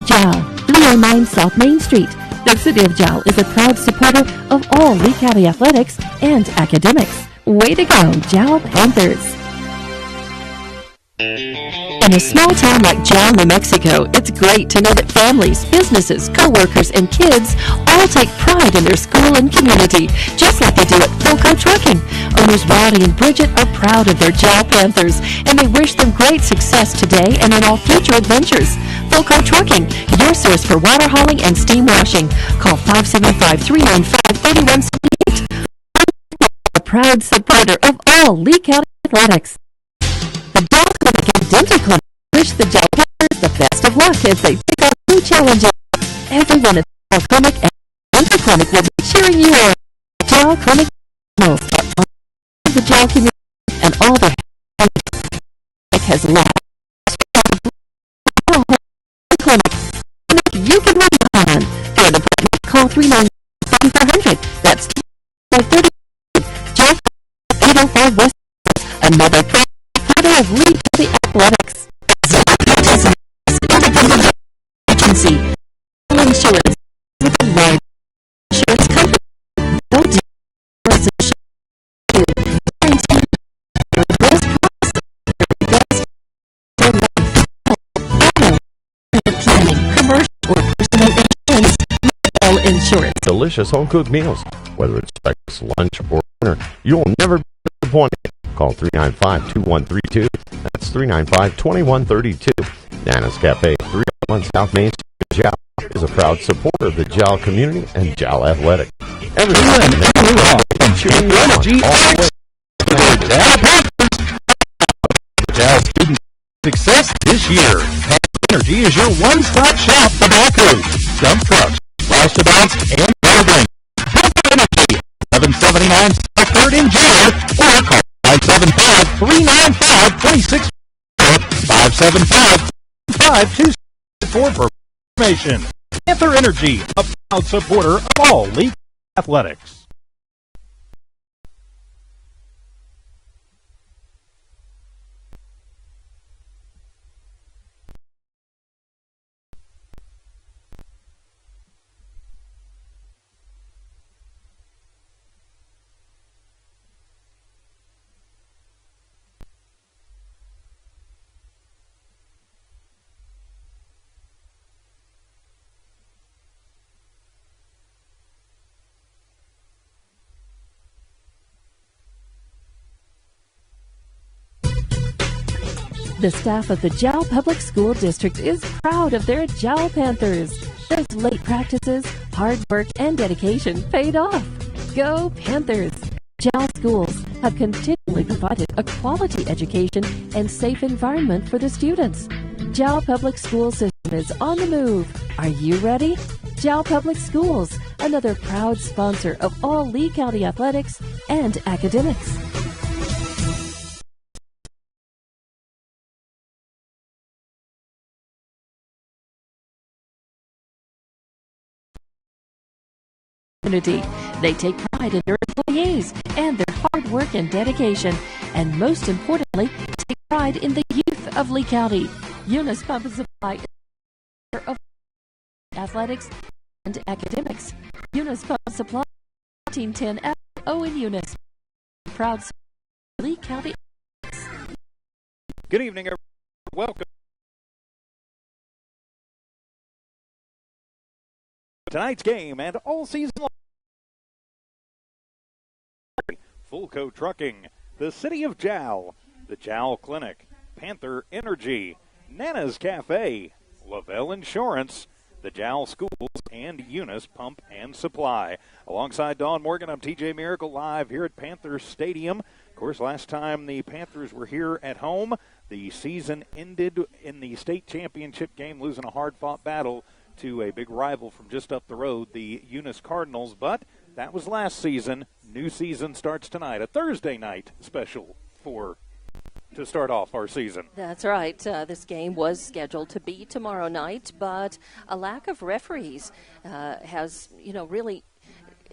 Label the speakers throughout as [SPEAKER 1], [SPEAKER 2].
[SPEAKER 1] Jal, 309 South Main Street. The City of Jal is a proud supporter of all Lee County athletics and academics. Way to go, Jal Panthers! In a small town like Jal, New Mexico, it's great to know that families, businesses, co-workers, and kids all take pride in their school and community, just like they do at Philco Trucking. Owners Roddy and Bridget are proud of their Jal Panthers, and they wish them great success today and in all future adventures. Philco Trucking, your source for water hauling and steam washing. Call 575-395-3178. A proud supporter of all Lee County athletics. The Jal Clinic and Dental Clinic wish the Jal Panthers the best of luck as they take on new challenges. Everyone at the Jal Clinic and Dental Clinic will be cheering you on. Jal Clinic the Jal community and all their has left. Clinic you can rely on. For an appointment, call 397-400. That's 530. Jal 805 West. Another partner of Lee County Athletics. Agency. Insurance with a large insurance company. Don't do insurance.
[SPEAKER 2] Delicious home-cooked meals. Whether it's breakfast, lunch, or dinner, you'll never be disappointed. Call 395-2132. That's 395-2132. Nana's Cafe, 301 South Main Street, Jal, is a proud supporter of the Jal community and Jal athletics. Everyone and cheering you on all the way.
[SPEAKER 3] Jal student success this year. Panther Energy is your one-stop shop for backhoes, dump trucks, roustabouts, and building. Panther Energy, 1179 South 3rd in Jal, or call 575-395-26 575-526 for information. Panther Energy, a proud supporter of all Lee athletics.
[SPEAKER 1] The staff of the Jal Public School District is proud of their Jal Panthers. Those late practices, hard work, and dedication paid off. Go Panthers! Jal schools have continually provided a quality education and safe environment for the students. Jal Public School System is on the move. Are you ready? Jal Public Schools, another proud sponsor of all Lee County athletics and academics. They take pride in their employees and their hard work and dedication, and most importantly, take pride in the youth of Lee County. Eunice Pump and Supply is of athletics and academics. Eunice Pump and Supply, 1910 FO in Eunice. Proud Lee County.
[SPEAKER 3] Good evening, everyone. Welcome. Tonight's game and all season long. Philco Trucking, the City of Jal, the Jal Clinic, Panther Energy, Nana's Cafe, Lavelle Insurance, the Jal Schools, and Eunice Pump and Supply. Alongside Dawn Morgan, I'm TJ Miracle live here at Panther Stadium. Of course, last time the Panthers were here at home, the season ended in the state championship game, losing a hard-fought battle to a big rival from just up the road, the Eunice Cardinals. But that was last season. New season starts tonight, a Thursday night special to start off our season.
[SPEAKER 4] That's right. This game was scheduled to be tomorrow night, but a lack of referees has, really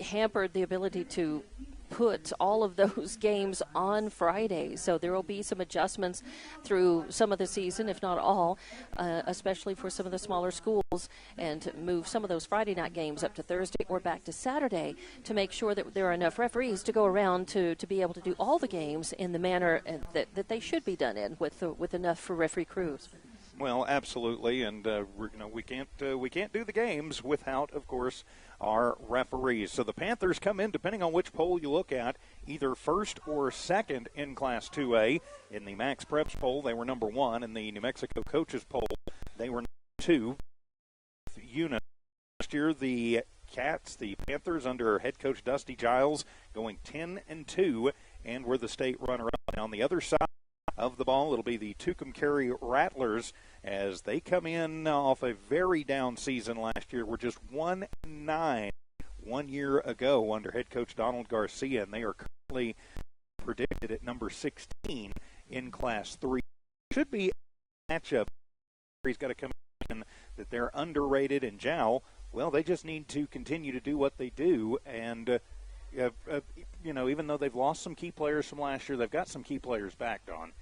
[SPEAKER 4] hampered the ability to put all of those games on Friday. So there will be some adjustments through some of the season, if not all, especially for some of the smaller schools, and move some of those Friday night games up to Thursday or back to Saturday to make sure that there are enough referees to go around to be able to do all the games in the manner that they should be done in with enough for referee crews.
[SPEAKER 3] Well, absolutely, and we can't do the games without, of course, our referees. So the Panthers come in, depending on which poll you look at, either first or second in Class 2A. In the Max Preps poll, they were number 1. In the New Mexico Coaches poll, they were number 2. Unit last year, the Panthers under head coach Dusty Giles, going 10-2, and were the state runner-up. And on the other side of the ball, it'll be the Tucumcari Rattlers as they come in off a very down season last year. We're just 1-9 1 year ago under head coach Donald Garcia, and they are currently predicted at number 16 in Class 3. Should be a matchup. He's got to come in that they're underrated, in Jal, well, they just need to continue to do what they do, and even though they've lost some key players from last year, they've got some key players back, Dawn.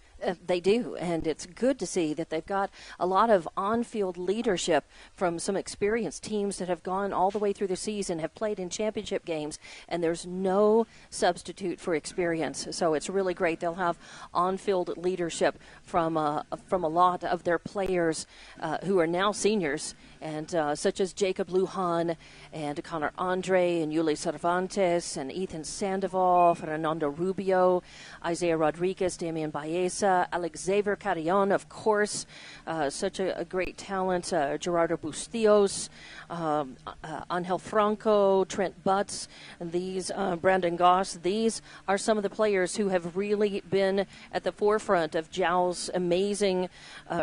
[SPEAKER 4] They do, and it's good to see that they've got a lot of on-field leadership from some experienced teams that have gone all the way through the season, have played in championship games, and there's no substitute for experience. So it's really great. They'll have on-field leadership from a lot of their players who are now seniors, and such as Jacob Lujan and Connor Andre and Yuli Cervantes and Ethan Sandoval, Fernando Rubio, Isaiah Rodriguez, Damian Baeza, Alex Xavier Carrion, of course, such a great talent, Gerardo Bustillos, Angel Franco, Trent Butts, and these, Brandon Goss. These are some of the players who have really been at the forefront of Jal's amazing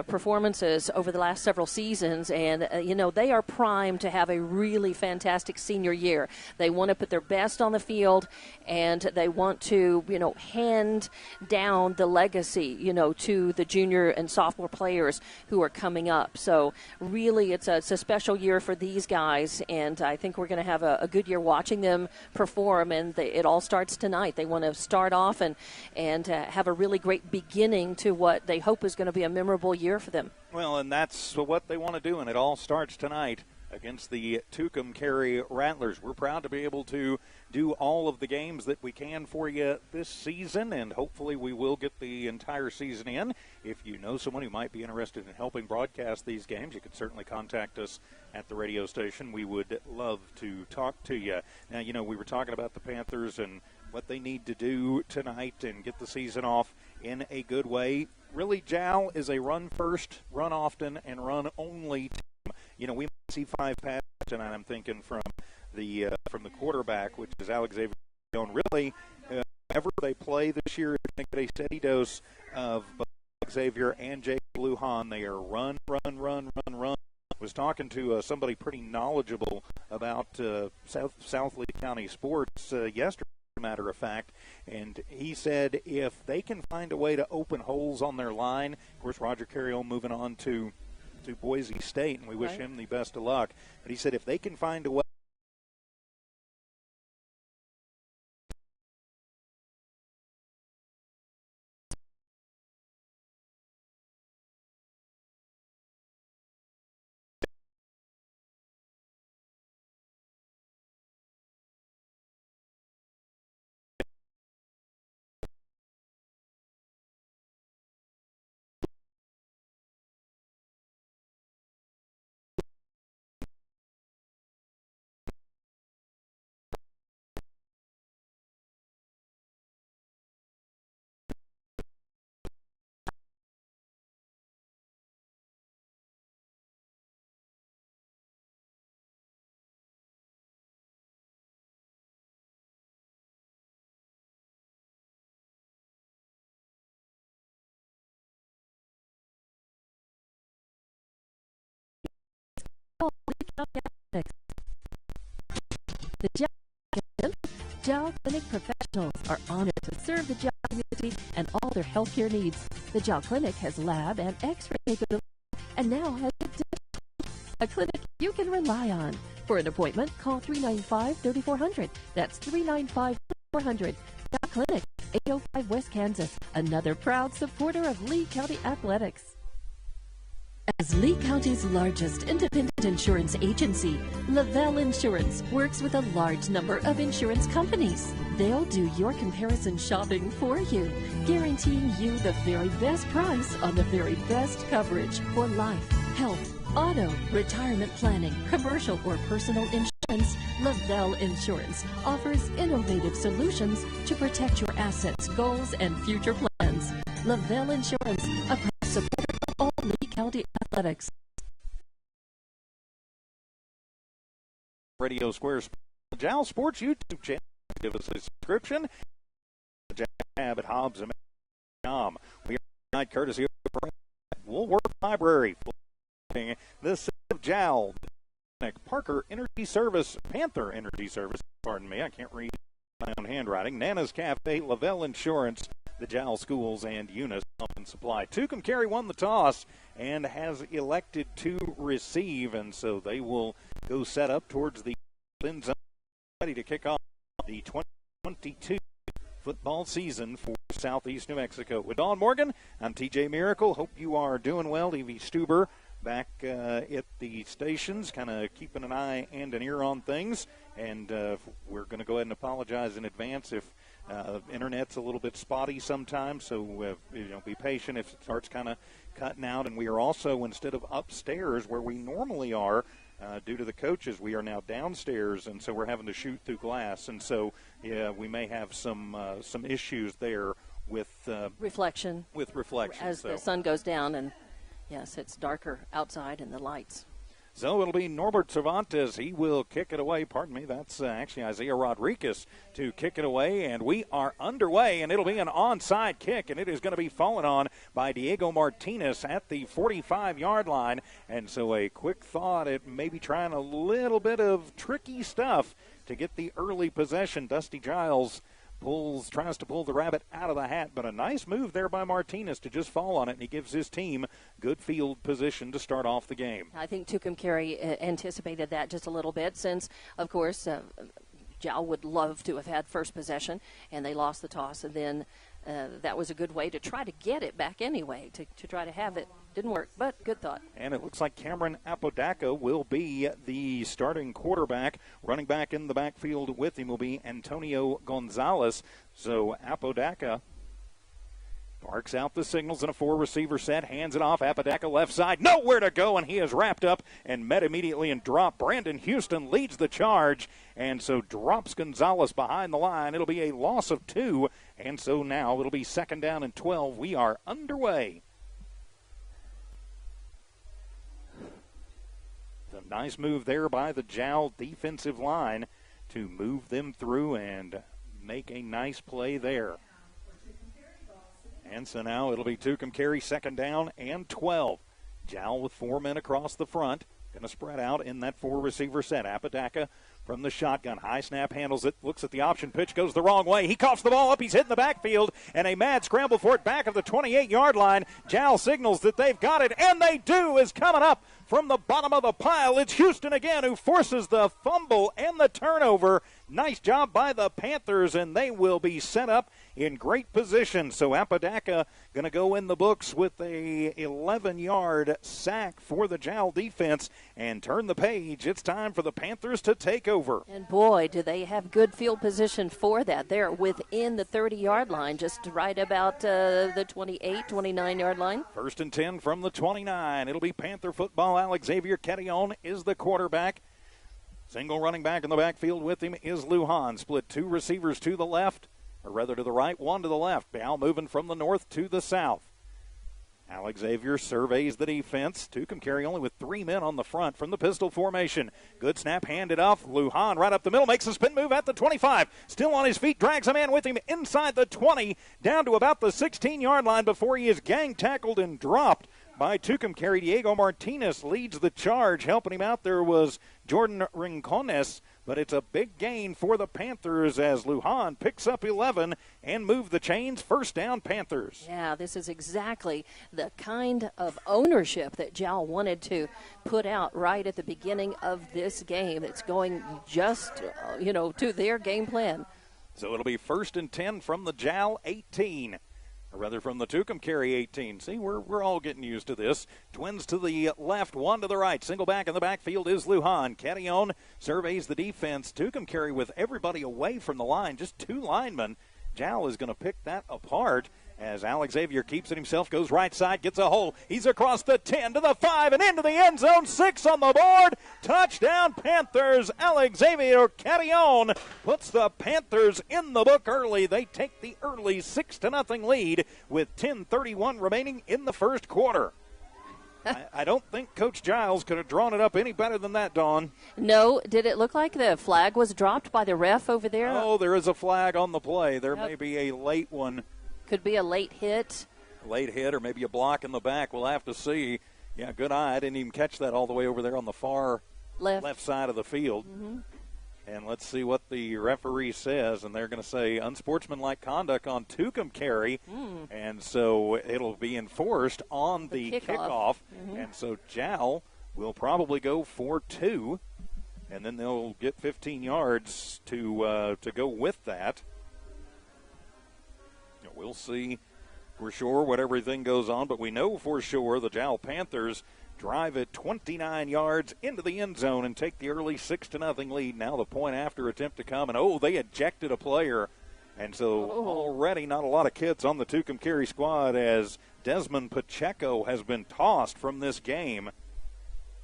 [SPEAKER 4] performances over the last several seasons, and they are primed to have a really fantastic senior year. They want to put their best on the field, and they want to, hand down the legacy, to the junior and sophomore players who are coming up. So really, it's a special year for these guys, and I think we're going to have a good year watching them perform, and it all starts tonight. They want to start off and have a really great beginning to what they hope is going to be a memorable year for them.
[SPEAKER 3] Well, and that's what they want to do, and it all starts tonight against the Tucumcari Rattlers. We're proud to be able to do all of the games that we can for you this season, and hopefully we will get the entire season in. If you know someone who might be interested in helping broadcast these games, you can certainly contact us at the radio station. We would love to talk to you. Now, we were talking about the Panthers and what they need to do tonight and get the season off in a good way. Really, Jal is a run first, run often, and run only team. We might see 5 passes tonight, I'm thinking, from the quarterback, which is Alex Xavier. Really, whoever they play this year is going to get a steady dose of both Alex Xavier and Jake Lujan. They are run. I was talking to somebody pretty knowledgeable about South Lee County sports yesterday, as a matter of fact, and he said if they can find a way to open holes on their line, of course, Roger Carrion moving on to Boise State, and we wish him the best of luck. But he said if they can find a way
[SPEAKER 1] The Jal Clinic professionals are honored to serve the Jal community and all their healthcare needs. The Jal Clinic has lab and X-ray capability and now has a clinic you can rely on. For an appointment, call 395-3400. That's 395 400. Jal Clinic, 805 West Kansas, another proud supporter of Lee County Athletics. As Lee County's largest independent insurance agency, Lavelle Insurance works with a large number of insurance companies. They'll do your comparison shopping for you, guaranteeing you the very best price on the very best coverage for life, health, auto, retirement planning, commercial or personal insurance. Lavelle Insurance offers innovative solutions to protect your assets, goals, and future plans. Lavelle Insurance, a proud supporter of all Lee County Athletics.
[SPEAKER 3] Radio Square Jal Sports YouTube channel. Give us a subscription. Jab at Hobbs.com. We are tonight courtesy of Woolworth Library. The city of Jal, Parker Energy Service, Panther Energy Service, pardon me, I can't read my own handwriting. Nana's Cafe, Lavelle Insurance, the Jal Schools, and Eunice Pump and Supply. Tucumcari won the toss and has elected to receive, and so they will go set up towards the end zone, ready to kick off the 2022 football season for Southeast New Mexico. With Dawn Morgan, I'm TJ Miracle. Hope you are doing well. Evie Stuber back at the stations, kind of keeping an eye and an ear on things. And we're going to go ahead and apologize in advance if internet's a little bit spotty sometimes. So, be patient if it starts kind of cutting out. And we are also, instead of upstairs where we normally are, due to the coaches, we are now downstairs, and so we're having to shoot through glass. And so, we may have some issues there with
[SPEAKER 4] reflection. As the sun goes down, and yes, it's darker outside and the lights.
[SPEAKER 3] So it'll be Norbert Cervantes. He will kick it away. Pardon me, that's actually Isaiah Rodriguez to kick it away. And we are underway, and it'll be an onside kick, and it is going to be fallen on by Diego Martinez at the 45-yard line. And so a quick thought at maybe trying a little bit of tricky stuff to get the early possession. Dusty Giles tries to pull the rabbit out of the hat, but a nice move there by Martinez to just fall on it, and he gives his team good field position to start off the game.
[SPEAKER 4] I think Tucumcari anticipated that just a little bit since, of course, Jal would love to have had first possession, and they lost the toss, and then that was a good way to try to get it back anyway, to try to have it. Didn't work, but good thought.
[SPEAKER 3] And it looks like Cameron Apodaca will be the starting quarterback. Running back in the backfield with him will be Antonio Gonzalez. So Apodaca barks out the signals in a four-receiver set, hands it off. Apodaca left side, nowhere to go, and he is wrapped up and met immediately and dropped. Brandon Houston leads the charge, and so drops Gonzalez behind the line. It'll be a loss of 2, and so now it'll be 2nd down and 12. We are underway. A nice move there by the Jal defensive line to move them through and make a nice play there. And so now it'll be Tucumcari 2nd down and 12. Jal with 4 men across the front. Going to spread out in that 4-receiver set. Apodaca from the shotgun. High snap, handles it, looks at the option pitch, goes the wrong way. He coughs the ball up. He's hitting the backfield, and a mad scramble for it back of the 28-yard line. Jal signals that they've got it, and they do, is coming up from the bottom of the pile. It's Houston again who forces the fumble and the turnover. Nice job by the Panthers, and they will be set up in great position. So Apodaca going to go in the books with a 11-yard sack for the Jal defense and turn the page. It's time for the Panthers to take over.
[SPEAKER 4] And boy, do they have good field position for that. They're within the 30-yard line, just right about the 28, 29-yard line.
[SPEAKER 3] 1st and 10 from the 29. It'll be Panther football. Alex Xavier Ketillon is the quarterback. Single running back in the backfield with him is Lujan. Split 2 receivers to the left, or rather to the right, 1 to the left. Now moving from the north to the south. Alex Xavier surveys the defense. Tucumcari only with 3 men on the front from the pistol formation. Good snap, handed off. Lujan right up the middle, makes a spin move at the 25. Still on his feet, drags a man with him inside the 20, down to about the 16-yard line before he is gang tackled and dropped by Tucumcari. Diego Martinez leads the charge. Helping him out there was Jordan Rincones, but it's a big gain for the Panthers as Lujan picks up 11 and move the chains. 1st down, Panthers.
[SPEAKER 4] Yeah, this is exactly the kind of ownership that Jal wanted to put out right at the beginning of this game. It's going just, to their game plan.
[SPEAKER 3] So it'll be 1st and 10 from the Jal 18. Or rather from the Tucumcari 18. See, we're all getting used to this. Twins to the left, one to the right. Single back in the backfield is Lujan. Carrion surveys the defense. Tucumcari with everybody away from the line, just 2 linemen. Jal is going to pick that apart as Alex Xavier keeps it himself, goes right side, gets a hole. He's across the 10 to the 5 and into the end zone. 6 on the board. Touchdown Panthers. Alex Xavier Carrion puts the Panthers in the book early. They take the early 6-0 lead with 10:31 remaining in the first quarter. I don't think Coach Giles could have drawn it up any better than that, Dawn.
[SPEAKER 4] No. Did it look like the flag was dropped by the ref over there?
[SPEAKER 3] Oh, there is a flag on the play. There may be a late one.
[SPEAKER 4] Could be a late hit.
[SPEAKER 3] Late hit or maybe a block in the back. We'll have to see. Yeah, good eye. I didn't even catch that all the way over there on the far left side of the field. Mm-hmm. And let's see what the referee says. And they're going to say unsportsmanlike conduct on Tucumcari. And so it'll be enforced on the kickoff. Mm-hmm. And so Jal will probably go for 2. And then they'll get 15 yards to go with that. We'll see for sure what everything goes on, but we know for sure the Jal Panthers drive it 29 yards into the end zone and take the early 6-0 lead. Now the point after attempt to come, and they ejected a player. And so already not a lot of kids on the Tucumcari squad as Desmond Pacheco has been tossed from this game.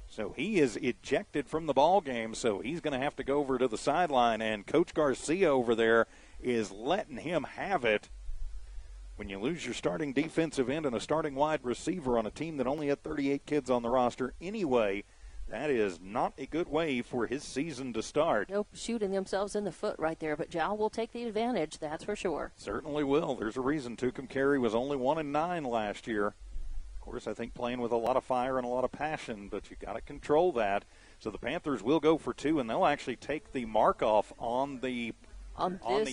[SPEAKER 3] So he is ejected from the ball game, so he's going to have to go over to the sideline, and Coach Garcia over there is letting him have it. When you lose your starting defensive end and a starting wide receiver on a team that only had 38 kids on the roster anyway, that is not a good way for his season to start.
[SPEAKER 4] Nope, shooting themselves in the foot right there, but Jal will take the advantage, that's for sure.
[SPEAKER 3] Certainly will. There's a reason Tucumcari was only 1-9 last year. Of course, I think playing with a lot of fire and a lot of passion, but you got to control that. So the Panthers will go for 2, and they'll actually take the mark off on the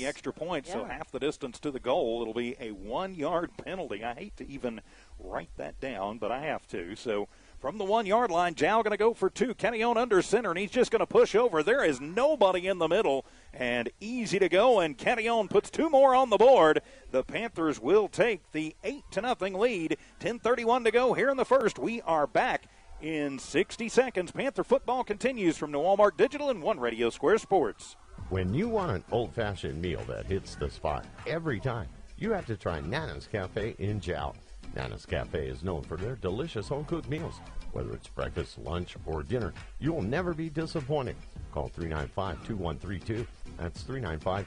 [SPEAKER 3] extra point, so half the distance to the goal. It'll be a 1-yard penalty. I hate to even write that down, but I have to. So from the 1-yard line, Jal going to go for 2. Carrion under center, and he's just going to push over. There is nobody in the middle, and easy to go, and Carrion puts 2 more on the board. The Panthers will take the 8-0 lead. 10:31 to go here in the first. We are back in 60 seconds. Panther football continues from New Walmart Digital and One Radio Square Sports.
[SPEAKER 2] When you want an old-fashioned meal that hits the spot every time, you have to try Nana's Cafe in Jal. Nana's Cafe is known for their delicious home-cooked meals. Whether it's breakfast, lunch, or dinner, you will never be disappointed. Call 395-2132. That's 395-2132.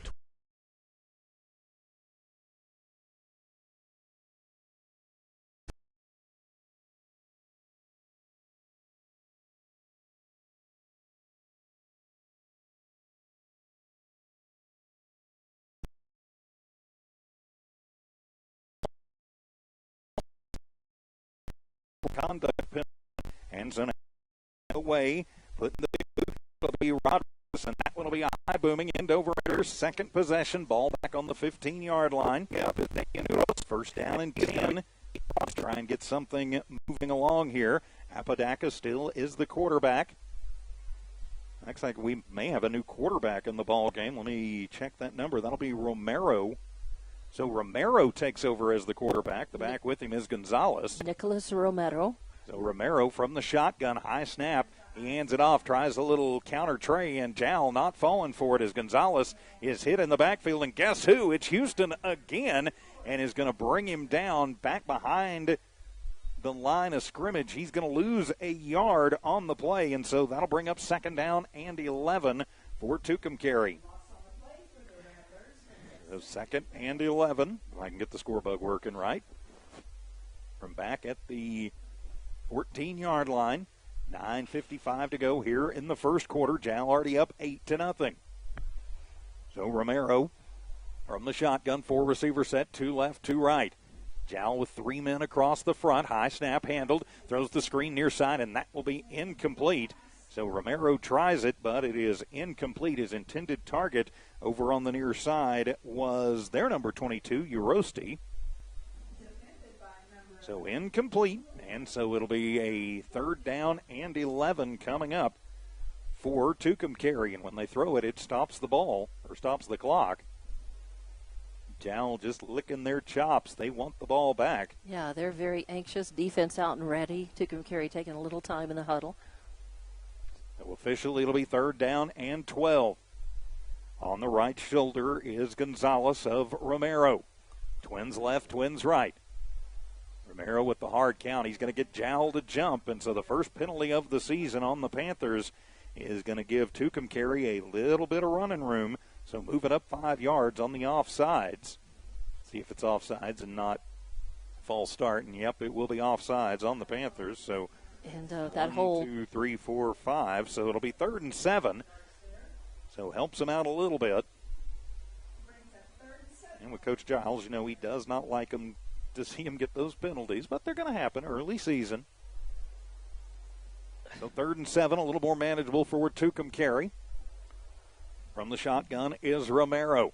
[SPEAKER 3] Conduct penalty, and so away, putting the big boot. It'll be Rodgers, and that one will be a high booming end over under. Second possession, ball back on the 15-yard line. First down and 10. Let's try and get something moving along here. Apodaca still is the quarterback. Looks like we may have a new quarterback in the ball game. Let me check that number. That'll be Romero. So Romero takes over as the quarterback. The back with him is Gonzalez.
[SPEAKER 4] Nicholas Romero.
[SPEAKER 3] So Romero from the shotgun, high snap. He hands it off, tries a little counter tray, and Jal not falling for it as Gonzalez is hit in the backfield. And guess who? It's Houston again, and is going to bring him down back behind the line of scrimmage. He's going to lose a yard on the play, and so that'll bring up 2nd down and 11 for Tucumcari. So 2nd and 11. If I can get the score bug working right. From back at the 14-yard line. 9:55 to go here in the first quarter. Jal already up 8-0. So Romero from the shotgun, 4 receiver set, 2 left, 2 right. Jal with 3 men across the front. High snap handled. Throws the screen near side, and that will be incomplete. So Romero tries it, but it is incomplete. His intended target over on the near side was their number 22, Urosti. So incomplete, and so it'll be a 3rd down and 11 coming up for Tucumcari. And when they throw it, it stops the ball, or stops the clock. Jal just licking their chops. They want the ball back.
[SPEAKER 4] Yeah, they're very anxious. Defense out and ready. Tucumcari taking a little time in the huddle.
[SPEAKER 3] So officially, it'll be 3rd down and 12. On the right shoulder is Gonzalez of Romero. Twins left, twins right. Romero with the hard count. He's going to get Jal to jump, and so the first penalty of the season on the Panthers is going to give Tucumcari a little bit of running room. So move it up 5 yards on the offsides. See if it's offsides and not false start. And, yep, it will be offsides on the Panthers. So
[SPEAKER 4] and that whole
[SPEAKER 3] 1, 2, 3, 4, 5. So it'll be 3rd and 7. So helps them out a little bit. And with Coach Giles, you know, he does not like him to see him get those penalties, but they're going to happen early season. So 3rd and 7, a little more manageable for Tucumcari. From the shotgun is Romero.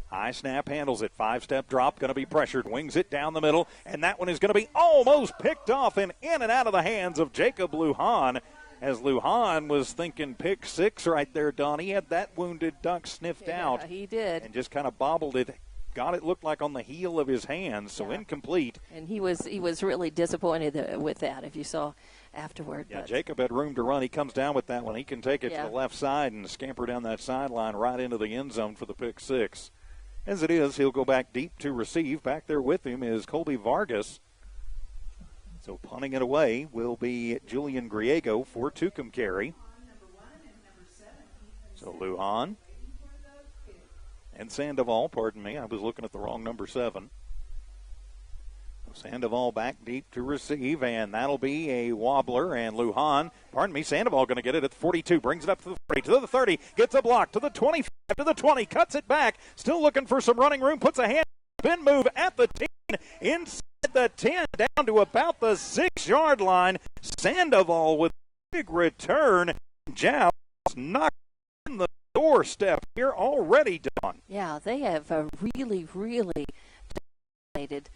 [SPEAKER 3] High snap, handles it. 5-step drop, going to be pressured. Wings it down the middle, and that one is going to be almost picked off and in and out of the hands of Jacob Lujan. As Lujan was thinking pick 6 right there, Don. He had that wounded duck sniffed out.
[SPEAKER 4] He did.
[SPEAKER 3] And just kind of bobbled it. Got it looked like on the heel of his hands, so incomplete.
[SPEAKER 4] And he was really disappointed with that, if you saw afterward.
[SPEAKER 3] Yeah, Jacob had room to run. He comes down with that one. He can take it to the left side and scamper down that sideline right into the end zone for the pick 6. As it is, he'll go back deep to receive. Back there with him is Colby Vargas. So punting it away will be Julian Griego for Tucumcari. So Lujan. And Sandoval, pardon me, I was looking at the wrong number 7. Sandoval back deep to receive, and that'll be a wobbler, and Sandoval going to get it at the 42, brings it up to the 40, to the 30, gets a block, to the 25, to the 20, cuts it back, still looking for some running room, puts a hand, spin move at the 10, inside the 10, down to about the 6-yard line. Sandoval with a big return. Jal knocked on the doorstep here already done.
[SPEAKER 4] Yeah, they have really dominated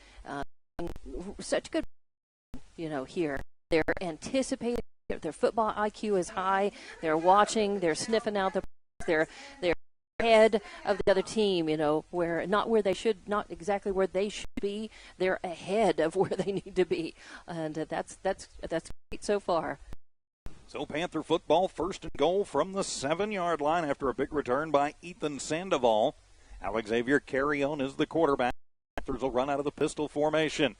[SPEAKER 4] such good, here. They're anticipating. Their football IQ is high. They're watching. They're sniffing out they're ahead of the other team. Not exactly where they should be. They're ahead of where they need to be, and that's great so far.
[SPEAKER 3] So Panther football, 1st and goal from the 7-yard line after a big return by Ethan Sandoval. Xavier Carrion is the quarterback. Panthers will run out of the pistol formation.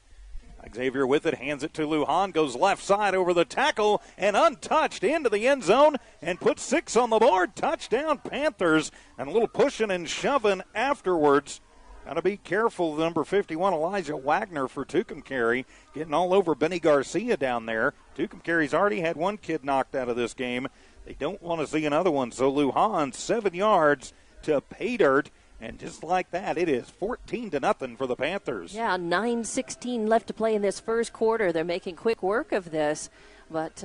[SPEAKER 3] Xavier with it, hands it to Lujan, goes left side over the tackle and untouched into the end zone and puts 6 on the board. Touchdown Panthers, and a little pushing and shoving afterwards. Got to be careful, the number 51, Elijah Wagner for Tucumcari, getting all over Benny Garcia down there. Tucumcari's already had one kid knocked out of this game. They don't want to see another one. So Lujan, 7 yards to pay dirt. And just like that, it is 14-0 for the Panthers.
[SPEAKER 4] Yeah, 9:16 left to play in this first quarter. They're making quick work of this. But,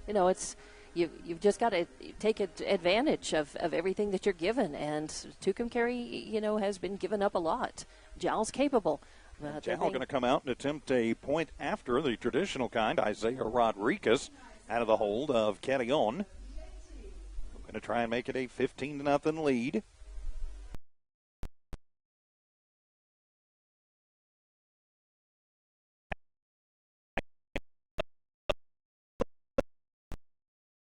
[SPEAKER 4] it's you've just got to take advantage of everything that you're given. And Tucumcari, has been given up a lot. Jal's capable.
[SPEAKER 3] Jal going to come out and attempt a point after the traditional kind. Isaiah Rodriguez out of the hold of Carrion. Going to try and make it a 15-0 lead.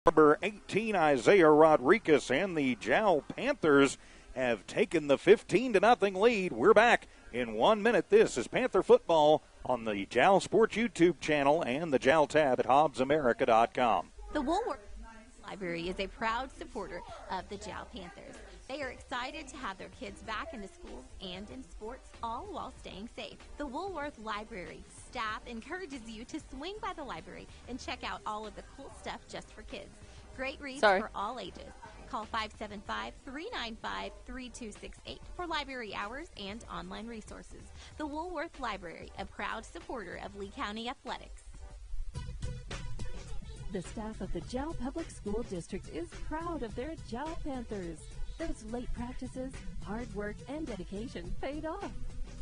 [SPEAKER 3] Number 18, Isaiah Rodriguez, and the Jal Panthers have taken the 15-0 lead. We're back in 1 minute. This is Panther Football on the Jal Sports YouTube channel and the Jal tab at HobbsAmerica.com.
[SPEAKER 5] The Woolworth Library is a proud supporter of the Jal Panthers. They are excited to have their kids back in the schools and in sports, all while staying safe. The Woolworth Library staff encourages you to swing by the library and check out all of the cool stuff just for kids. Great reads for all ages. Call 575-395-3268 for library hours and online resources. The Woolworth Library, a proud supporter of Lee County Athletics.
[SPEAKER 1] The staff of the Jal Public School District is proud of their Jal Panthers. Those late practices, hard work, and dedication paid off.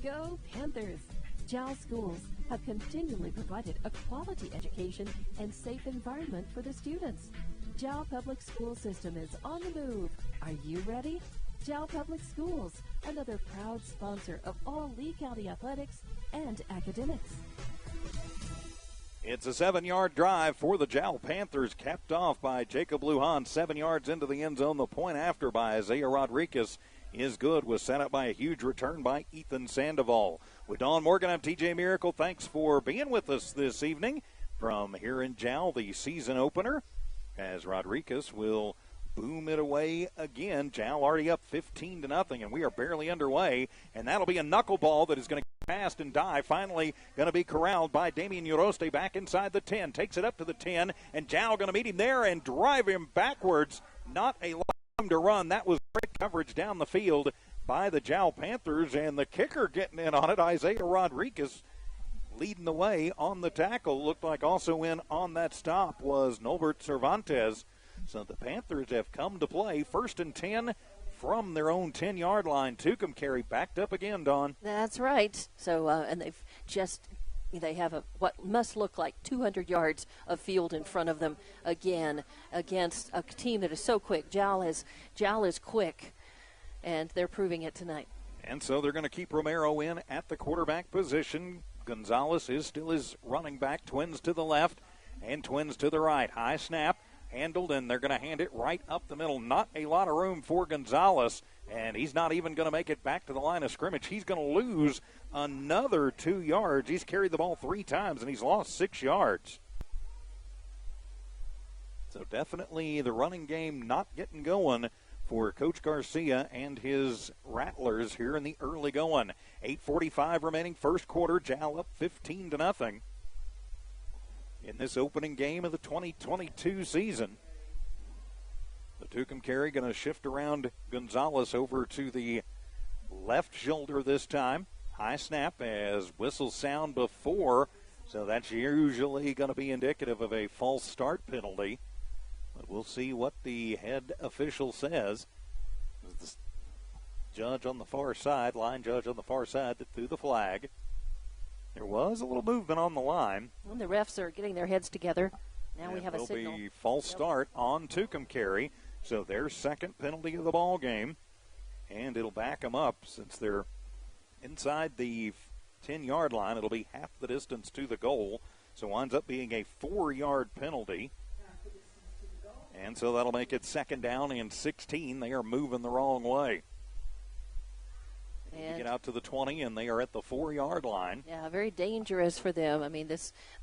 [SPEAKER 1] Go Panthers! Jal schools have continually provided a quality education and safe environment for the students. Jal Public School System is on the move. Are you ready? Jal Public Schools, another proud sponsor of all Lee County athletics and academics.
[SPEAKER 3] It's a 7-yard drive for the Jal Panthers, capped off by Jacob Lujan, 7 yards into the end zone. The point after by Isaiah Rodriguez is good, was set up by a huge return by Ethan Sandoval. With Dawn Morgan, I'm TJ Miracle. Thanks for being with us this evening from here in Jal, the season opener, as Rodriguez will boom it away again. Jal already up 15-0, and we are barely underway, and that'll be a knuckleball that is going to past and die. Finally going to be corralled by Damian Uroste back inside the 10. Takes it up to the 10, and Jal going to meet him there and drive him backwards. Not a lot of time to run. That was great coverage down the field by the Jal Panthers, and the kicker getting in on it, Isaiah Rodriguez, leading the way on the tackle. Looked like also in on that stop was Nolbert Cervantes. So the Panthers have come to play. 1st and 10 from their own 10-yard line. Tucumcari backed up again, Dawn.
[SPEAKER 4] That's right. So, and they have what must look like 200 yards of field in front of them again against a team that is so quick. Jal is quick, and they're proving it tonight.
[SPEAKER 3] And so they're going to keep Romero in at the quarterback position. Gonzalez is still his running back. Twins to the left and twins to the right. High snap. Handled, and they're going to hand it right up the middle. Not a lot of room for Gonzalez, and he's not even going to make it back to the line of scrimmage. He's going to lose another 2 yards. He's carried the ball 3 times, and he's lost 6 yards. So definitely the running game not getting going for Coach Garcia and his Rattlers here in the early going. 8:45 remaining, first quarter. Jal up 15-0. In this opening game of the 2022 season. The Tucumcari going to shift around Gonzalez over to the left shoulder this time. High snap as whistles sound before, so that's usually going to be indicative of a false start penalty. But we'll see what the head official says. The judge on the far side, line judge on the far side, that threw the flag. There was a little movement on the line.
[SPEAKER 4] Well, the refs are getting their heads together. Now we have a signal.
[SPEAKER 3] It'll be false start on Tucumcari. So their second penalty of the ball game. And it'll back them up since they're inside the 10-yard line. It'll be half the distance to the goal. So it winds up being a 4-yard penalty. And so that'll make it 2nd down and 16. They are moving the wrong way. And get out to the 20, and they are at the 4-yard line.
[SPEAKER 4] Yeah, very dangerous for them. I mean,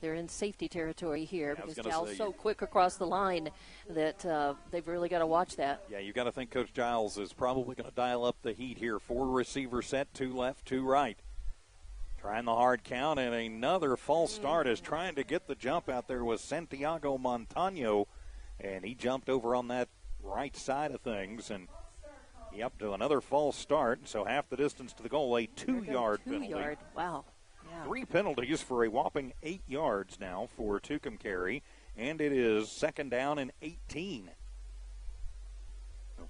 [SPEAKER 4] they're in safety territory here because Giles so quick across the line that they've really got to watch that.
[SPEAKER 3] Yeah, you've got to think Coach Giles is probably going to dial up the heat here. 4 receiver set, 2 left, 2 right. Trying the hard count, and another false start is trying to get the jump out there was Santiago Montano, and he jumped over on that right side of things, and yep, to another false start, so half the distance to the goal, a 2-yard penalty.
[SPEAKER 4] 2-yard, wow. Yeah.
[SPEAKER 3] 3 penalties for a whopping 8 yards now for Tucumcari, and it is 2nd down and 18.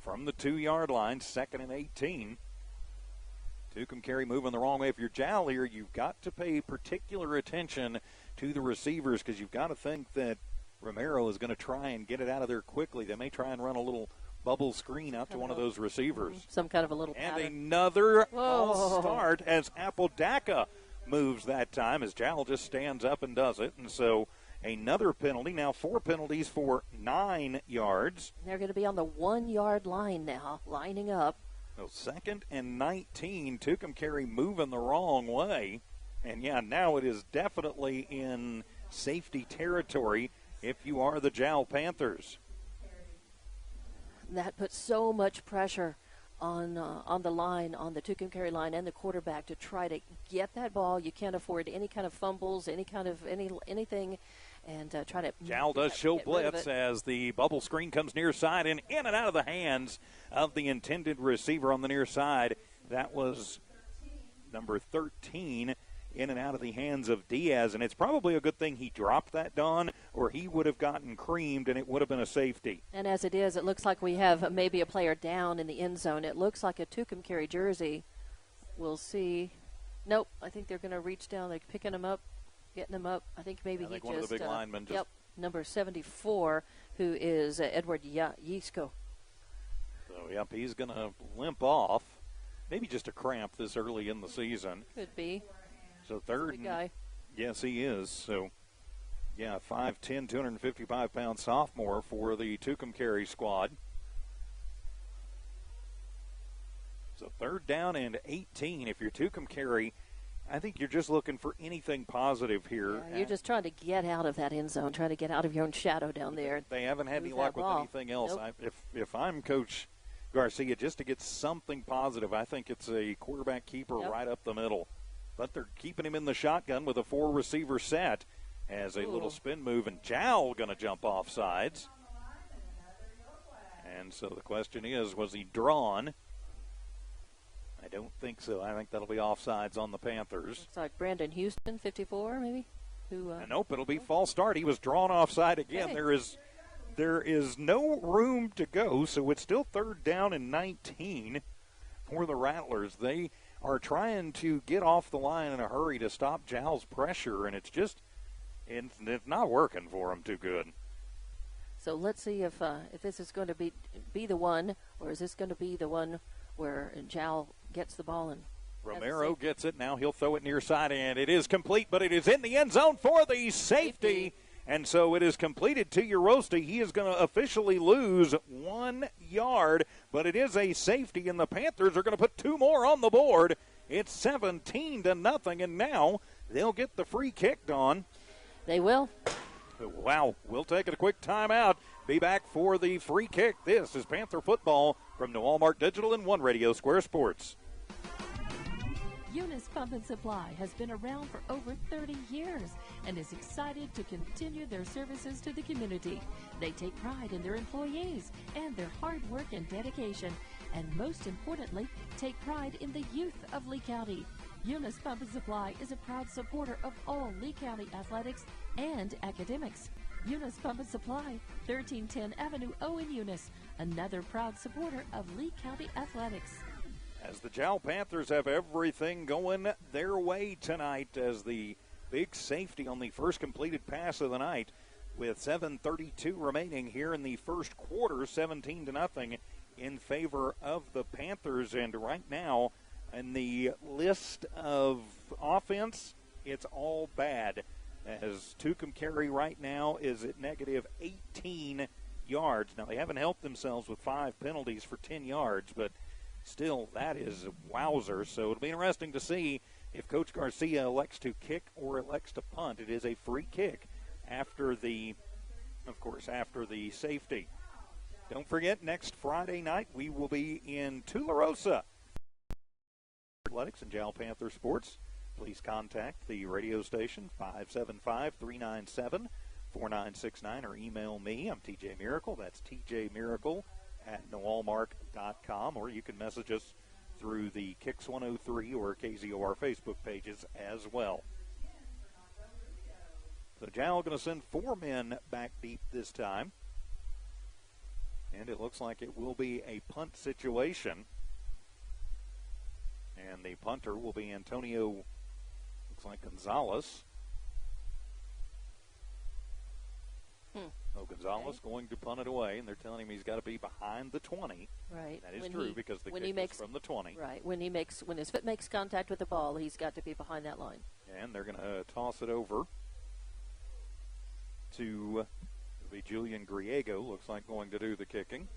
[SPEAKER 3] From the 2-yard line, 2nd and 18. Tucumcari moving the wrong way. If you're Jal here, you've got to pay particular attention to the receivers because you've got to think that Romero is going to try and get it out of there quickly. They may try and run a little bubble screen out to one of those receivers.
[SPEAKER 4] Some kind of a little pattern.
[SPEAKER 3] And another false start as Apodaca moves that time as Jal just stands up and does it. And so another penalty. Now 4 penalties for 9 yards.
[SPEAKER 4] They're going to be on the 1-yard line now, lining up.
[SPEAKER 3] So 2nd and 19. Tucumcari moving the wrong way. And, yeah, now it is definitely in safety territory if you are the Jal Panthers.
[SPEAKER 4] That puts so much pressure on the line, on the Tucumcari line and the quarterback to try to get that ball. You can't afford any kind of fumbles, anything, and try to.
[SPEAKER 3] Jal does show blitz as the bubble screen comes near side and in and out of the hands of the intended receiver on the near side. That was number 13. In and out of the hands of Diaz, and it's probably a good thing he dropped that, Don, or he would have gotten creamed and it would have been a safety.
[SPEAKER 4] And as it is, it looks like we have maybe a player down in the end zone. It looks like a Tucumcari jersey. We'll see. Nope, I think they're going to reach down, like picking him up, getting him up. I think maybe
[SPEAKER 3] one of the big linemen just.
[SPEAKER 4] Yep, number 74, who is Edward Yisco.
[SPEAKER 3] So yep, he's going to limp off. Maybe just a cramp this early in the season.
[SPEAKER 4] Could be.
[SPEAKER 3] So third.
[SPEAKER 4] Big guy.
[SPEAKER 3] Yes, he is. So, yeah, 5'10", 255-pound sophomore for the Tucumcari squad. So third down and 18. If you're Tucumcari, I think you're just looking for anything positive here.
[SPEAKER 4] Yeah, you're just trying to get out of that end zone, trying to get out of your own shadow down there.
[SPEAKER 3] They haven't had any luck with anything else.
[SPEAKER 4] Nope.
[SPEAKER 3] If I'm Coach Garcia, just to get something positive, I think it's a quarterback keeper right up the middle. But they're keeping him in the shotgun with a 4-receiver set as a little spin move, and Jal going to jump off sides. And so the question is, was he drawn? I don't think so. I think that'll be offsides on the Panthers.
[SPEAKER 4] Looks like Brandon Houston, 54 maybe.
[SPEAKER 3] Nope, it'll be false start. He was drawn offside again.
[SPEAKER 4] Okay.
[SPEAKER 3] There is no room to go, so it's still third down and 19 for the Rattlers. They are trying to get off the line in a hurry to stop Jal's pressure, and it's not working for them too good.
[SPEAKER 4] So let's see if this is going to be the one, or is this going to be the one where Jal gets the ball and
[SPEAKER 3] Romero gets it. Now he'll throw it near side, and it is complete, but it is in the end zone for the safety. And so it is completed to Urosti. He is going to officially lose 1 yard, but it is a safety, and the Panthers are going to put 2 more on the board. It's 17-0, and now they'll get the free kicked on.
[SPEAKER 4] They will.
[SPEAKER 3] Wow. We'll take a quick timeout. Be back for the free kick. This is Panther football from New Walmart Digital and One Radio Square Sports.
[SPEAKER 1] Eunice Pump and Supply has been around for over 30 years and is excited to continue their services to the community. They take pride in their employees and their hard work and dedication, and most importantly, take pride in the youth of Lee County. Eunice Pump and Supply is a proud supporter of all Lee County athletics and academics. Eunice Pump and Supply, 1310 Avenue O in Eunice, another proud supporter of Lee County athletics.
[SPEAKER 3] As the Jal Panthers have everything going their way tonight as the big safety on the first completed pass of the night with 7:32 remaining here in the first quarter, 17-0 in favor of the Panthers. And right now in the list of offense, it's all bad as Tucumcari right now is at negative 18 yards. Now they haven't helped themselves with 5 penalties for 10 yards, but still, that is a wowzer. So it'll be interesting to see if Coach Garcia elects to kick or elects to punt. It is a free kick after the safety. Don't forget, next Friday night we will be in Tularosa. Athletics and Jal Panther Sports. Please contact the radio station, 575-397-4969, or email me. I'm TJ Miracle. That's TJ Miracle at newallmark.com, or you can message us through the Kicks 103 or KZOR Facebook pages as well. So Jal going to send 4 men back deep this time, and it looks like it will be a punt situation. And the punter will be Antonio, looks like Gonzalez. So Gonzalez going to punt it away, and they're telling him he's got to be behind the 20.
[SPEAKER 4] Right.
[SPEAKER 3] That is true because the kick is from the 20.
[SPEAKER 4] Right. When his foot makes contact with the ball, he's got to be behind that line.
[SPEAKER 3] And they're going to toss it over to Julian Griego. Looks like going to do the kicking.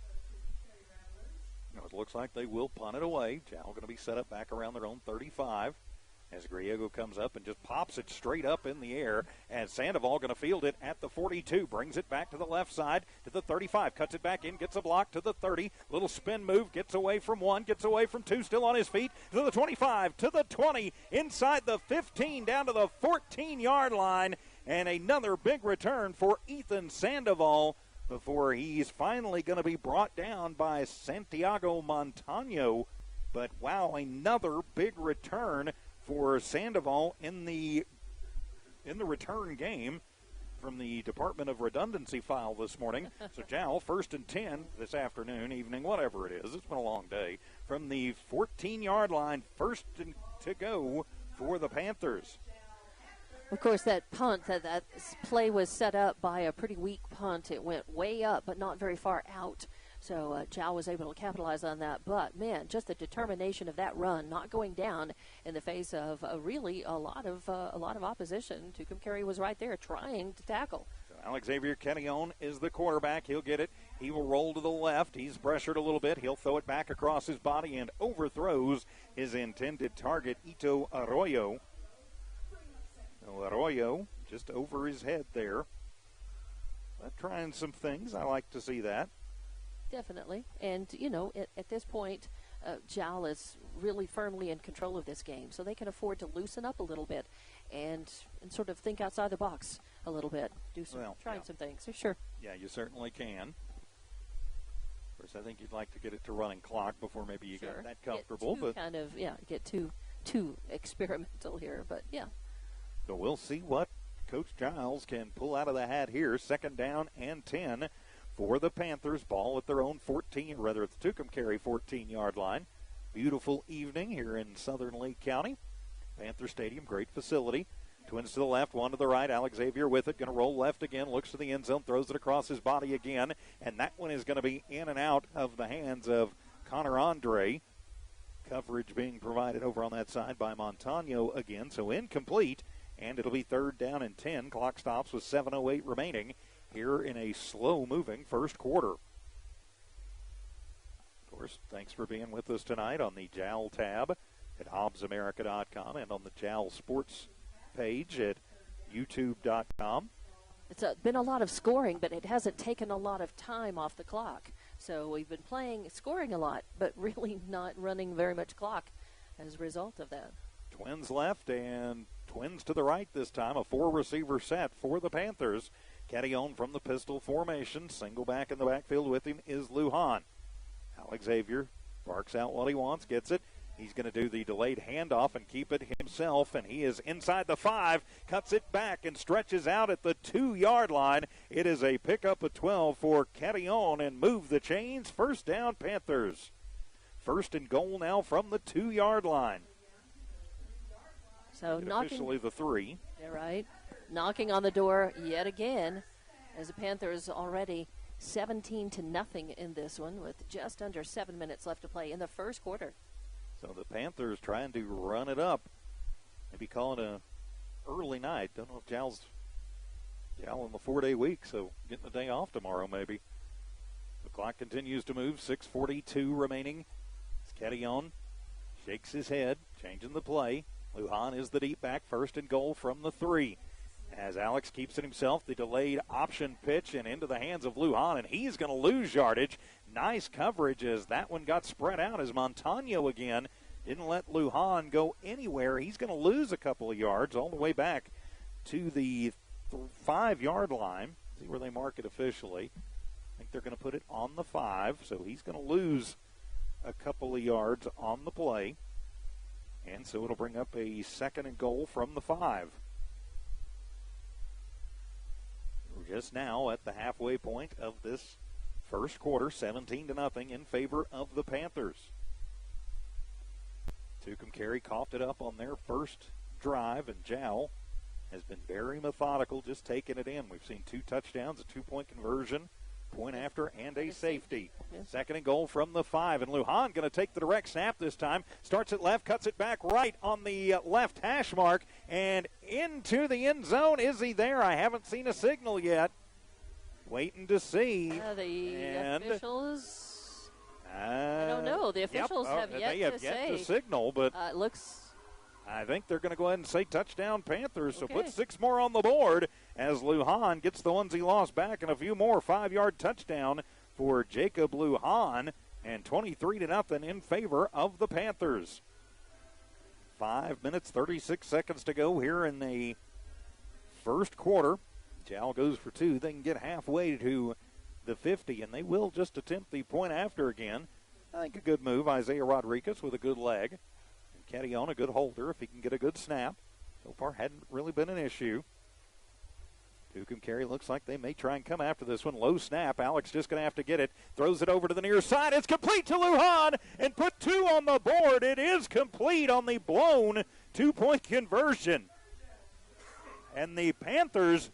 [SPEAKER 3] It looks like they will punt it away. Jal going to be set up back around their own 35. As Griego comes up and just pops it straight up in the air. And Sandoval going to field it at the 42. Brings it back to the left side to the 35. Cuts it back in. Gets a block to the 30. Little spin move. Gets away from 1. Gets away from 2. Still on his feet. To the 25. To the 20. Inside the 15. Down to the 14-yard line. And another big return for Ethan Sandoval before he's finally going to be brought down by Santiago Montano. But, wow, another big return for Sandoval in the return game from the Department of Redundancy file this morning. So Jal, 1st and 10 this afternoon, evening, whatever it is. It's been a long day. From the 14-yard line, 1st to go for the Panthers.
[SPEAKER 4] Of course, that punt, that play was set up by a pretty weak punt. It went way up, but not very far out. So Jal was able to capitalize on that. But, man, just the determination of that run, not going down in the face of really a lot of opposition. Tucumcari was right there trying to tackle.
[SPEAKER 3] So Alex Xavier Quetillon is the quarterback. He'll get it. He will roll to the left. He's pressured a little bit. He'll throw it back across his body and overthrows his intended target, Ito Arroyo. So Arroyo just over his head there. But trying some things. I like to see that.
[SPEAKER 4] Definitely. And, at this point, Jal is really firmly in control of this game, so they can afford to loosen up a little bit and sort of think outside the box a little bit, trying some things. So sure.
[SPEAKER 3] Yeah, you certainly can. Of course, I think you'd like to get it to running clock before maybe you get that comfortable.
[SPEAKER 4] Get too experimental here, but yeah.
[SPEAKER 3] So we'll see what Coach Giles can pull out of the hat here. 2nd down and 10 for the Panthers. Ball at their own 14, or rather at the Tucumcari 14-yard line. Beautiful evening here in southern Lake County. Panther Stadium, great facility. Twins to the left, one to the right. Alex Xavier with it, going to roll left again, looks to the end zone, throws it across his body again, and that one is going to be in and out of the hands of Connor Andre. Coverage being provided over on that side by Montano again, so incomplete, and it'll be 3rd down and 10. Clock stops with 7:08 remaining here in a slow-moving first quarter. Of course, thanks for being with us tonight on the JAL tab at HobbsAmerica.com and on the JAL Sports page at YouTube.com.
[SPEAKER 4] It's been a lot of scoring, but it hasn't taken a lot of time off the clock. So we've been scoring a lot, but really not running very much clock as a result of that.
[SPEAKER 3] Twins left and Twins to the right this time. A 4-receiver set for the Panthers. Quetillon from the pistol formation. Single back in the backfield with him is Lujan. Alex Xavier barks out what he wants, gets it. He's going to do the delayed handoff and keep it himself, and he is inside the 5, cuts it back and stretches out at the 2-yard line. It is a pickup of 12 for Quetillon and move the chains. 1st down, Panthers. 1st and goal now from the 2-yard line.
[SPEAKER 4] So
[SPEAKER 3] officially the 3.
[SPEAKER 4] You're right. Knocking on the door yet again as the Panthers already 17-0 in this one with just under 7 minutes left to play in the first quarter.
[SPEAKER 3] So the Panthers trying to run it up. Maybe call it a early night. Don't know if Jal's in the 4-day week, so getting the day off tomorrow maybe. The clock continues to move. 6:42 remaining. Quetillon shakes his head, changing the play. Lujan is the deep back, 1st and goal from the 3. As Alex keeps it himself, the delayed option pitch and into the hands of Lujan, and he's going to lose yardage. Nice coverage as that one got spread out as Montano again didn't let Lujan go anywhere. He's going to lose a couple of yards all the way back to the 5-yard line. See where they mark it officially. I think they're going to put it on the 5, so he's going to lose a couple of yards on the play. And so it'll bring up a 2nd and goal from the 5. We're just now at the halfway point of this first quarter, 17-0 in favor of the Panthers. Tucumcari coughed it up on their first drive, and Jal has been very methodical, just taking it in. We've seen 2 touchdowns, a 2-point conversion, point after, and a safety. 2nd and goal from the 5, and Lujan going to take the direct snap this time. Starts it left, cuts it back right on the left hash mark, and into the end zone. Is he there? I haven't seen a signal yet. Waiting to see.
[SPEAKER 4] The officials, I don't know. The officials have yet to
[SPEAKER 3] signal, but
[SPEAKER 4] it looks.
[SPEAKER 3] I think they're going to go ahead and say touchdown Panthers. So put 6 more on the board as Lujan gets the ones he lost back and a few more. 5-yard touchdown for Jacob Lujan, and 23-0 in favor of the Panthers. 5 minutes, 36 seconds to go here in the first quarter. Jal goes for 2. They can get halfway to the 50, and they will just attempt the point after again. I think a good move. Isaiah Rodriguez with a good leg. Quetillon, a good holder if he can get a good snap. So far, hadn't really been an issue. Tucumcari looks like they may try and come after this one. Low snap. Alex just going to have to get it. Throws it over to the near side. It's complete to Lujan and put 2 on the board. It is complete on the blown 2-point conversion. And the Panthers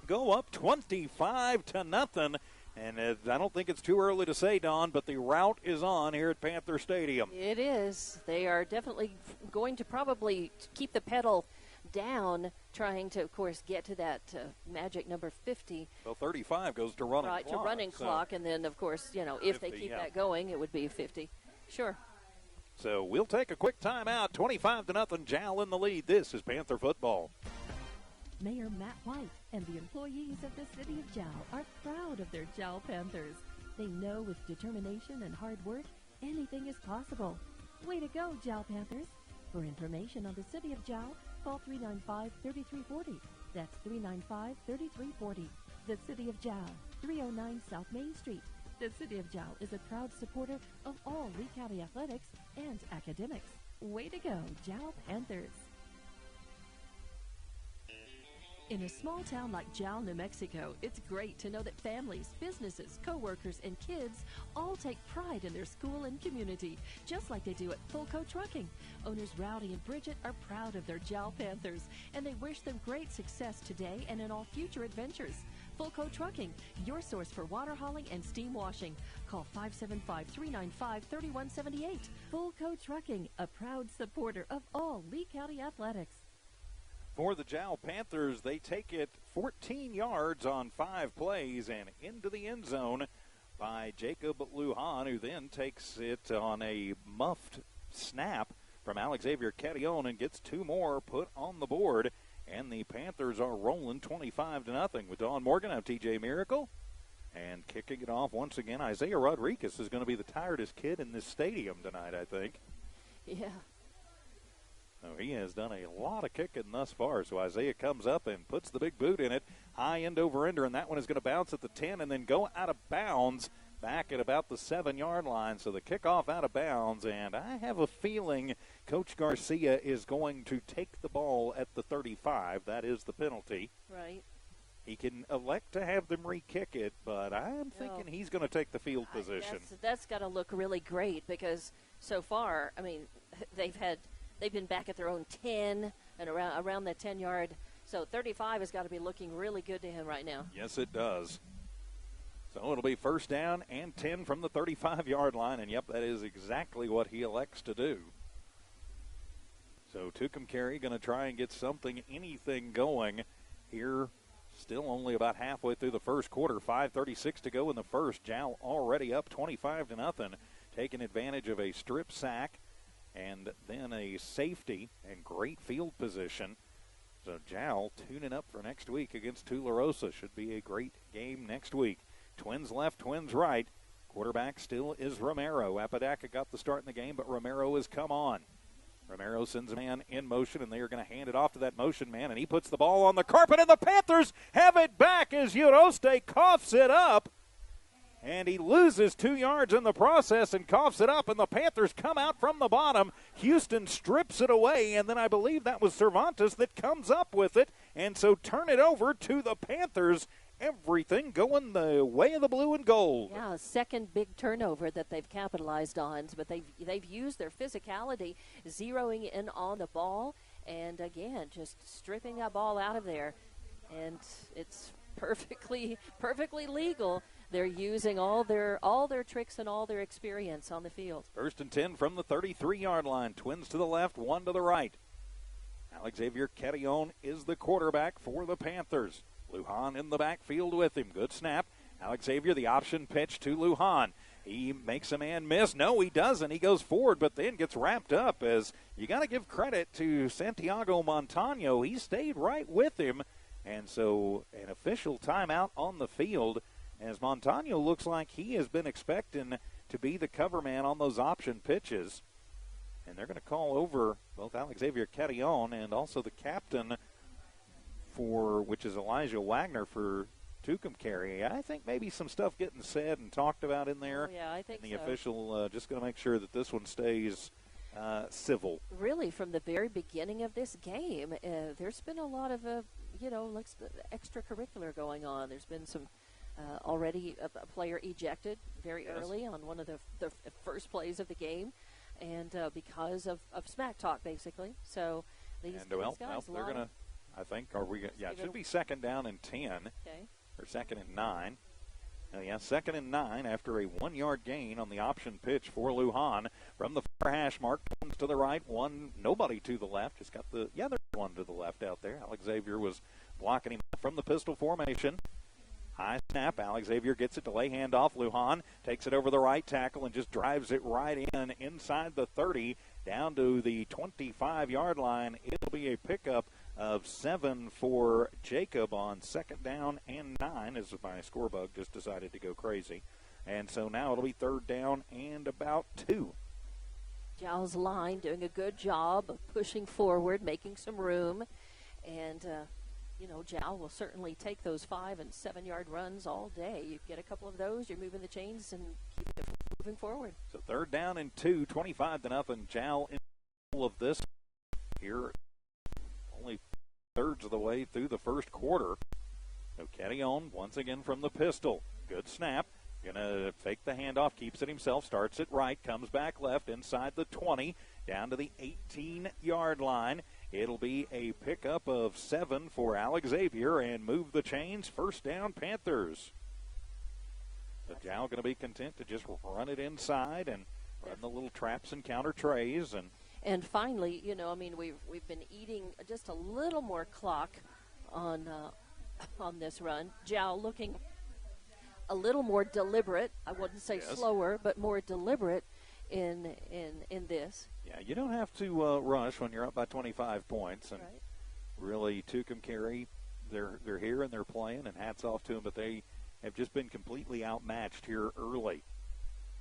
[SPEAKER 3] go up 25-0 And I don't think it's too early to say, Dawn, but the route is on here at Panther Stadium.
[SPEAKER 4] It is. They are definitely going to probably keep the pedal down, trying to, of course, get to that magic number 50.
[SPEAKER 3] Well, 35 goes to running
[SPEAKER 4] right,
[SPEAKER 3] clock.
[SPEAKER 4] to running clock, and then, of course, if 50, they keep that going, it would be 50. Sure.
[SPEAKER 3] So we'll take a quick timeout. 25-0, Jal in the lead. This is Panther football.
[SPEAKER 1] Mayor Matt White and the employees of the City of Jal are proud of their Jal Panthers. They know with determination and hard work, anything is possible. Way to go, Jal Panthers. For information on the City of Jal, call 395-3340. That's 395-3340. The City of Jal, 309 South Main Street. The City of Jal is a proud supporter of all Lee County athletics and academics. Way to go, Jal Panthers. In a small town like Jal, New Mexico, it's great to know that families, businesses, co-workers, and kids all take pride in their school and community, just like they do at Fulco Trucking. Owners Rowdy and Bridget are proud of their Jal Panthers, and they wish them great success today and in all future adventures. Fulco Trucking, your source for water hauling and steam washing. Call 575-395-3178. Fulco Trucking, a proud supporter of all Lee County athletics.
[SPEAKER 3] For the Jal Panthers, they take it 14 yards on 5 plays and into the end zone by Jacob Lujan, who then takes it on a muffed snap from Alexavier Catillon and gets 2 more put on the board. And the Panthers are rolling 25-0 with Dawn Morgan. I'm TJ Miracle. And kicking it off once again, Isaiah Rodriguez is going to be the tiredest kid in this stadium tonight, I think.
[SPEAKER 4] Yeah.
[SPEAKER 3] So he has done a lot of kicking thus far. So Isaiah comes up and puts the big boot in it. High end over ender, and that one is going to bounce at the 10 and then go out of bounds back at about the 7-yard line. So the kickoff out of bounds, and I have a feeling Coach Garcia is going to take the ball at the 35. That is the penalty.
[SPEAKER 4] Right.
[SPEAKER 3] He can elect to have them re-kick it, but I'm thinking he's going to take the field position.
[SPEAKER 4] That's got to look really great because so far, I mean, they've been back at their own 10 and around that 10-yard. So 35 has got to be looking really good to him right now.
[SPEAKER 3] Yes, it does. So it'll be first down and 10 from the 35-yard line, and yep, that is exactly what he elects to do. So Tucumcari going to try and get anything going here. Still only about halfway through the first quarter. 5:36 to go in the first. Jal already up 25-0, taking advantage of a strip sack and then a safety and great field position. So Jal tuning up for next week against Tularosa. Should be a great game next week. Twins left, Twins right. Quarterback still is Romero. Apodaca got the start in the game, but Romero has come on. Romero sends a man in motion, and they are going to hand it off to that motion man, and he puts the ball on the carpet, and the Panthers have it back as Uroste coughs it up. And he loses 2 yards in the process and coughs it up, and the Panthers come out from the bottom. Houston strips it away, and then I believe that was Cervantes that comes up with it. And so turn it over to the Panthers. Everything going the way of the blue and gold.
[SPEAKER 4] Yeah, second big turnover that they've capitalized on, but they've used their physicality, zeroing in on the ball, and again, just stripping that ball out of there. And it's perfectly legal. They're using all their tricks and all their experience on the field.
[SPEAKER 3] First and 10 from the 33-yard line. Twins to the left, one to the right. Alexavier Catillon is the quarterback for the Panthers. Lujan in the backfield with him. Good snap. Alexavier, the option pitch to Lujan. He makes a man miss. No, he doesn't. He goes forward, but then gets wrapped up. As you got to give credit to Santiago Montano. He stayed right with him. And so an official timeout on the field, as Montano looks like he has been expecting to be the cover man on those option pitches. And they're going to call over both Alexavier Catillon and also the captain which is Elijah Wagner for Tucumcari. I think maybe some stuff getting said and talked about in there.
[SPEAKER 4] Oh, yeah, I think
[SPEAKER 3] and the official just going to make sure that this one stays civil.
[SPEAKER 4] Really, from the very beginning of this game, there's been a lot of extracurricular going on. There's been some already a player ejected very early on one of the first plays of the game, and because of smack talk, basically. So these guys,
[SPEAKER 3] they're going to. I think, it should be second down and 10, or second and 9. Second and 9 after a 1-yard gain on the option pitch for Lujan. From the far hash mark, one's to the right, nobody to the left. Just got there's one to the left out there. Alex Xavier was blocking him from the pistol formation. High snap. Alex Xavier gets it, delay handoff. Lujan takes it over the right tackle and just drives it right inside the 30 down to the 25-yard line. It'll be a pickup of 7 for Jacob on second down and 9 as my scorebug just decided to go crazy. And so now it'll be third down and about 2.
[SPEAKER 4] Jal's line doing a good job of pushing forward, making some room. And, Jal will certainly take those 5- and 7-yard runs all day. You get a couple of those, you're moving the chains and keep it moving forward.
[SPEAKER 3] So third down and 2, 25-0. Jal in the middle of this here, only thirds of the way through the first quarter. So Cadillon once again from the pistol. Good snap. Gonna fake the handoff, keeps it himself, starts it right, comes back left inside the 20, down to the 18-yard line. It'll be a pickup of 7 for Alex Xavier and move the chains. First down, Panthers. The Jal going to be content to just run it inside and run the little traps and counter trays.
[SPEAKER 4] And finally, we've been eating just a little more clock on this run. Jal looking a little more deliberate. I wouldn't say slower, but more deliberate in this.
[SPEAKER 3] Yeah, you don't have to rush when you're up by 25 points. And
[SPEAKER 4] right.
[SPEAKER 3] Really, Tucumcari, they're here and they're playing, and hats off to them, but they have just been completely outmatched here early.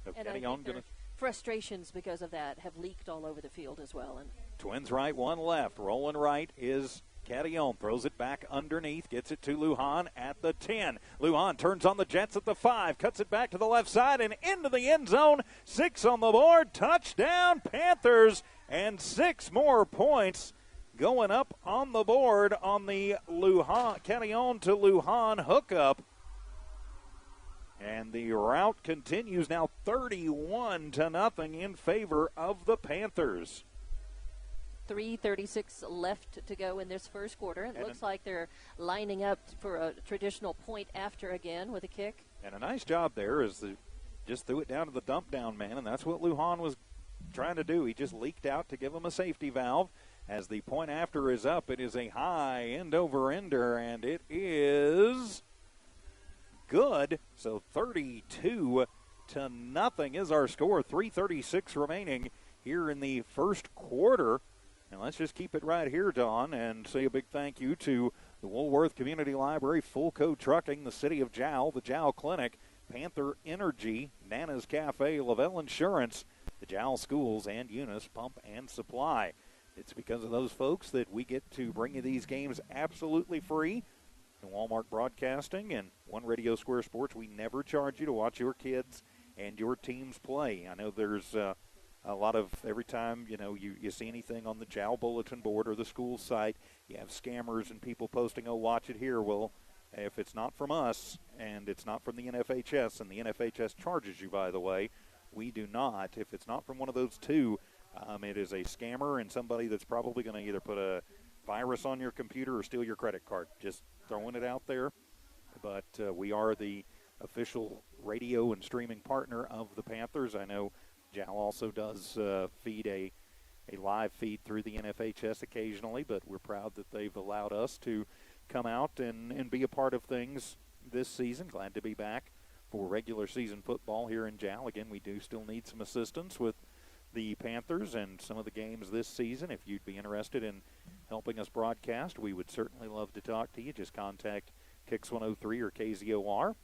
[SPEAKER 3] So
[SPEAKER 4] and I think their frustrations because of that have leaked all over the field as well. And
[SPEAKER 3] Twins right, one left. Rolling right is Cadillon. Throws it back underneath. Gets it to Lujan at the 10. Lujan turns on the Jets at the 5. Cuts it back to the left side and into the end zone. 6 on the board. Touchdown, Panthers. And 6 more points going up on the board on the Cadillon to Lujan hookup. And the route continues now 31-0 in favor of the Panthers.
[SPEAKER 4] 3:36 left to go in this first quarter. It looks like they're lining up for a traditional point after again with a kick.
[SPEAKER 3] And a nice job there is just threw it down to the dump down man, and that's what Lujan was trying to do. He just leaked out to give him a safety valve. As the point after is up, it is a high end-over-ender, and it is good. So 32-0 is our score. 3:36 remaining here in the first quarter. And let's just keep it right here, Dawn, and say a big thank you to the Woolworth Community Library, Fulco Trucking, the City of Jal, the Jal Clinic, Panther Energy, Nana's Cafe, Lavelle Insurance, the Jal Schools, and Eunice Pump and Supply. It's because of those folks that we get to bring you these games absolutely free. In Walmart Broadcasting and One Radio Square Sports, we never charge you to watch your kids and your teams play. I know there's a lot of, every time, you see anything on the JAL bulletin board or the school site, you have scammers and people posting, oh, watch it here. Well, if it's not from us and it's not from the NFHS, and the NFHS charges you, by the way, we do not. If it's not from one of those two, it is a scammer and somebody that's probably going to either put a virus on your computer or steal your credit card. Just throwing it out there. But we are the official radio and streaming partner of the Panthers. I know JAL also does feed a live feed through the NFHS occasionally, but we're proud that they've allowed us to come out and be a part of things this season. Glad to be back for regular season football here in JAL. Again, we do still need some assistance with the Panthers and some of the games this season. If you'd be interested in helping us broadcast, we would certainly love to talk to you. Just contact Kicks 103 or KZOR.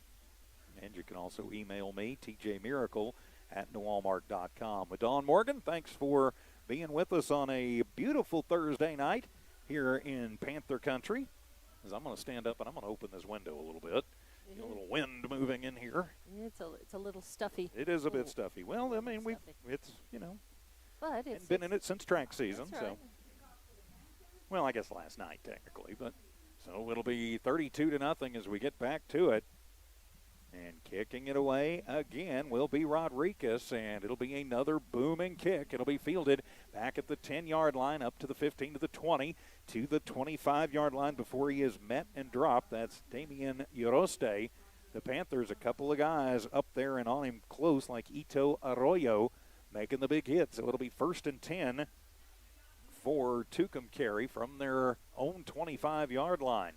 [SPEAKER 3] And you can also email me, tjmiracle@newwalmart.com. With Dawn Morgan, thanks for being with us on a beautiful Thursday night here in Panther Country. As I'm going to stand up and I'm going to open this window a little bit. Mm-hmm. A little wind moving in here.
[SPEAKER 4] It's a little stuffy.
[SPEAKER 3] It is a bit stuffy. Well, I mean,
[SPEAKER 4] but it's
[SPEAKER 3] been in it since track season.
[SPEAKER 4] That's right.
[SPEAKER 3] So, well, I guess last night technically, but so it'll be 32-0 as we get back to it. And kicking it away again will be Rodriguez, and it'll be another booming kick. It'll be fielded back at the 10-yard line, up to the 15, to the 20, to the 25-yard line before he is met and dropped. That's Damian Yoroste, the Panthers, a couple of guys up there and on him close, like Ito Arroyo, making the big hit. So it'll be 1st and 10 for Tucumcari from their own 25-yard line.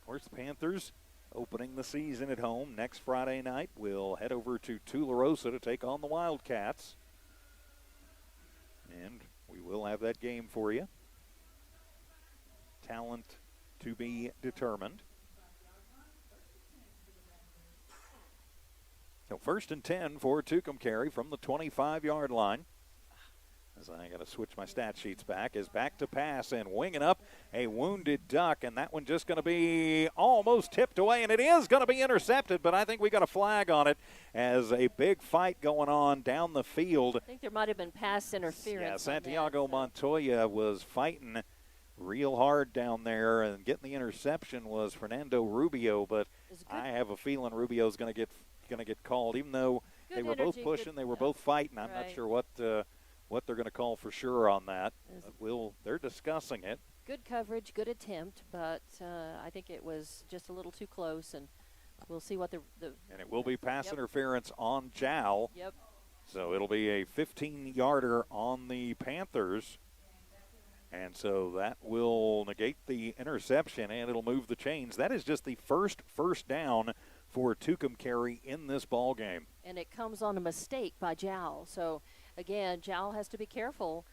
[SPEAKER 3] Of course, the Panthers opening the season at home. Next Friday night, we'll head over to Tularosa to take on the Wildcats. And we will have that game for you. Talent to be determined. So 1st and 10 for Tucumcari from the 25-yard line. As I got to switch my stat sheets back, is back to pass and winging up a wounded duck, and that one just going to be almost tipped away, and it is going to be intercepted, but I think we got a flag on it as a big fight going on down the field.
[SPEAKER 4] I think there might have been pass interference.
[SPEAKER 3] Yeah, Santiago Montoya was fighting real hard down there, and getting the interception was Fernando Rubio, but I have a feeling Rubio's going to get called, even though they were both pushing, they were both fighting. I'm not sure what they're going to call for sure on that. They're discussing it.
[SPEAKER 4] Good coverage, good attempt, but I think it was just a little too close, and we'll see what the
[SPEAKER 3] and it will be pass interference on Jal.
[SPEAKER 4] Yep.
[SPEAKER 3] So it'll be a 15-yarder on the Panthers. And so that will negate the interception, and it'll move the chains. That is just the first down for Tucumcari in this ball game.
[SPEAKER 4] And it comes on a mistake by Jal. So, again, Jal has to be careful.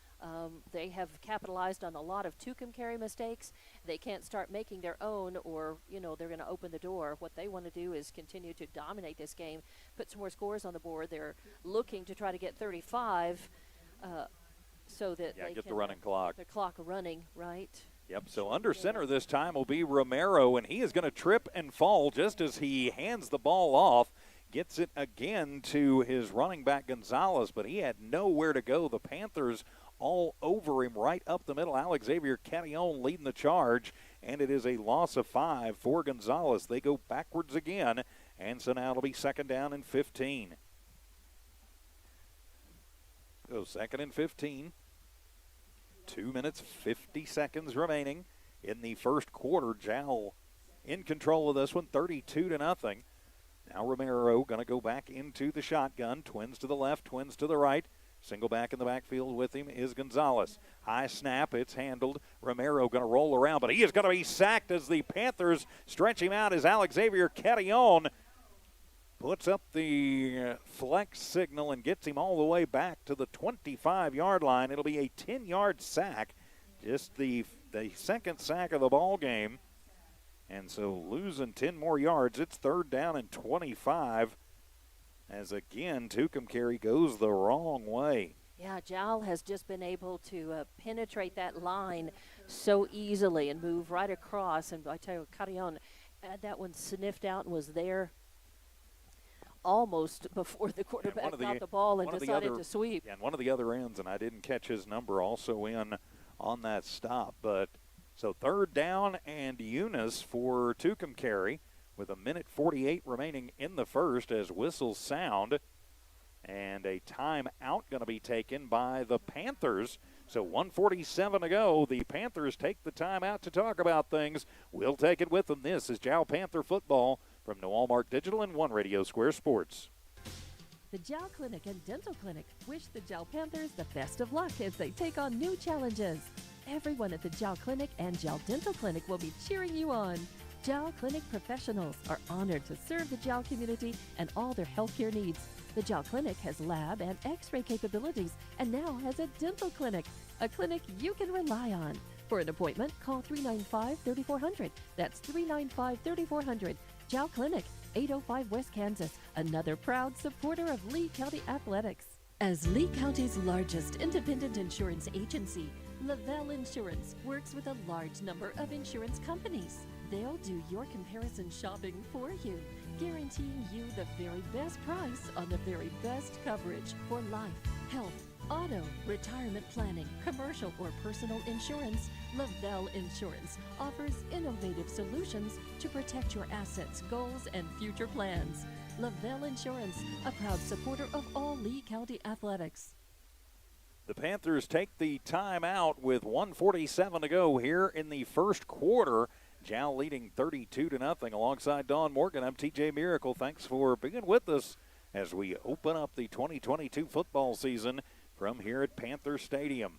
[SPEAKER 4] They have capitalized on a lot of Tucumcari mistakes. They can't start making their own, or, they're going to open the door. What they want to do is continue to dominate this game, put some more scores on the board. They're looking to try to get 35 so that they
[SPEAKER 3] get
[SPEAKER 4] can
[SPEAKER 3] the running clock.
[SPEAKER 4] The clock running, right?
[SPEAKER 3] Yep, so under center this time will be Romero, and he is going to trip and fall just as he hands the ball off. Gets it again to his running back Gonzalez, but he had nowhere to go. The Panthers all over him right up the middle. Alex Xavier Catillon leading the charge, and it is a loss of 5 for Gonzalez. They go backwards again, and so now it'll be 2nd down and 15. So 2nd and 15. 2 minutes, 50 seconds remaining in the first quarter. Jal in control of this one, 32-0. Now Romero going to go back into the shotgun. Twins to the left, twins to the right. Single back in the backfield with him is Gonzalez. High snap, it's handled. Romero going to roll around, but he is going to be sacked as the Panthers stretch him out as Alex Xavier Catillon puts up the flex signal and gets him all the way back to the 25-yard line. It'll be a 10-yard sack, just the second sack of the ball game. And so losing 10 more yards, it's 3rd down and 25. As again, Tucumcari goes the wrong way.
[SPEAKER 4] Yeah, Jal has just been able to penetrate that line so easily and move right across. And I tell you, Carrion had that one sniffed out and was there almost before the quarterback got the ball and decided to sweep.
[SPEAKER 3] Yeah, and one of the other ends, and I didn't catch his number, also in on that stop. But so 3rd down and Eunice for Tucumcari with 1:48 remaining in the first as whistles sound. And a timeout going to be taken by the Panthers. So 1:47 to go. The Panthers take the timeout to talk about things. We'll take it with them. This is Jal Panther football from Noel Mark Digital and One Radio Square Sports.
[SPEAKER 1] The Jal Clinic and Dental Clinic wish the Jal Panthers the best of luck as they take on new challenges. Everyone at the Jal Clinic and Jal Dental Clinic will be cheering you on. Jal Clinic professionals are honored to serve the Jal community and all their healthcare needs. The Jal Clinic has lab and x-ray capabilities and now has a dental clinic, a clinic you can rely on. For an appointment, call 395-3400. That's 395-3400. Jal Clinic, 805 West Kansas, another proud supporter of Lee County Athletics. As Lee County's largest independent insurance agency, Lavelle Insurance works with a large number of insurance companies. They'll do your comparison shopping for you, guaranteeing you the very best price on the very best coverage for life, health, auto, retirement planning, commercial or personal insurance. Lavelle Insurance offers innovative solutions to protect your assets, goals, and future plans. Lavelle Insurance, a proud supporter of all Lee County athletics.
[SPEAKER 3] The Panthers take the timeout with 1:47 to go here in the first quarter. Jal leading 32-0 alongside Dawn Morgan. I'm TJ Miracle. Thanks for being with us as we open up the 2022 football season from here at Panther Stadium.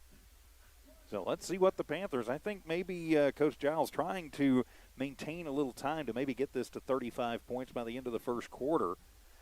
[SPEAKER 3] So let's see what the Panthers, I think maybe Coach Giles trying to maintain a little time to maybe get this to 35 points by the end of the first quarter.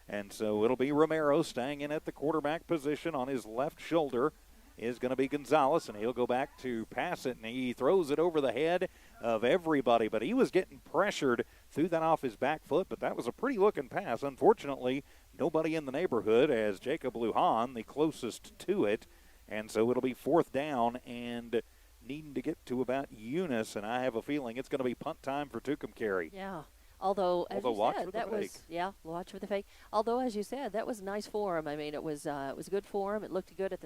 [SPEAKER 3] And so it'll be Romero staying in at the quarterback position. On his left shoulder is going to be Gonzalez, and he'll go back to pass it, and he throws it over the head of everybody. But he was getting pressured, threw that off his back foot, but that was a pretty looking pass. Unfortunately, nobody in the neighborhood as Jacob Lujan, the closest to it. And so it'll be fourth down and needing to get to about Eunice, and I have a feeling it's going to be punt time for Tucumcari.
[SPEAKER 4] Yeah. Although you
[SPEAKER 3] watch
[SPEAKER 4] said,
[SPEAKER 3] for
[SPEAKER 4] that
[SPEAKER 3] the
[SPEAKER 4] was
[SPEAKER 3] fake.
[SPEAKER 4] watch for the fake. Although, as you said, that was nice for him. I mean, it was good for him. It looked good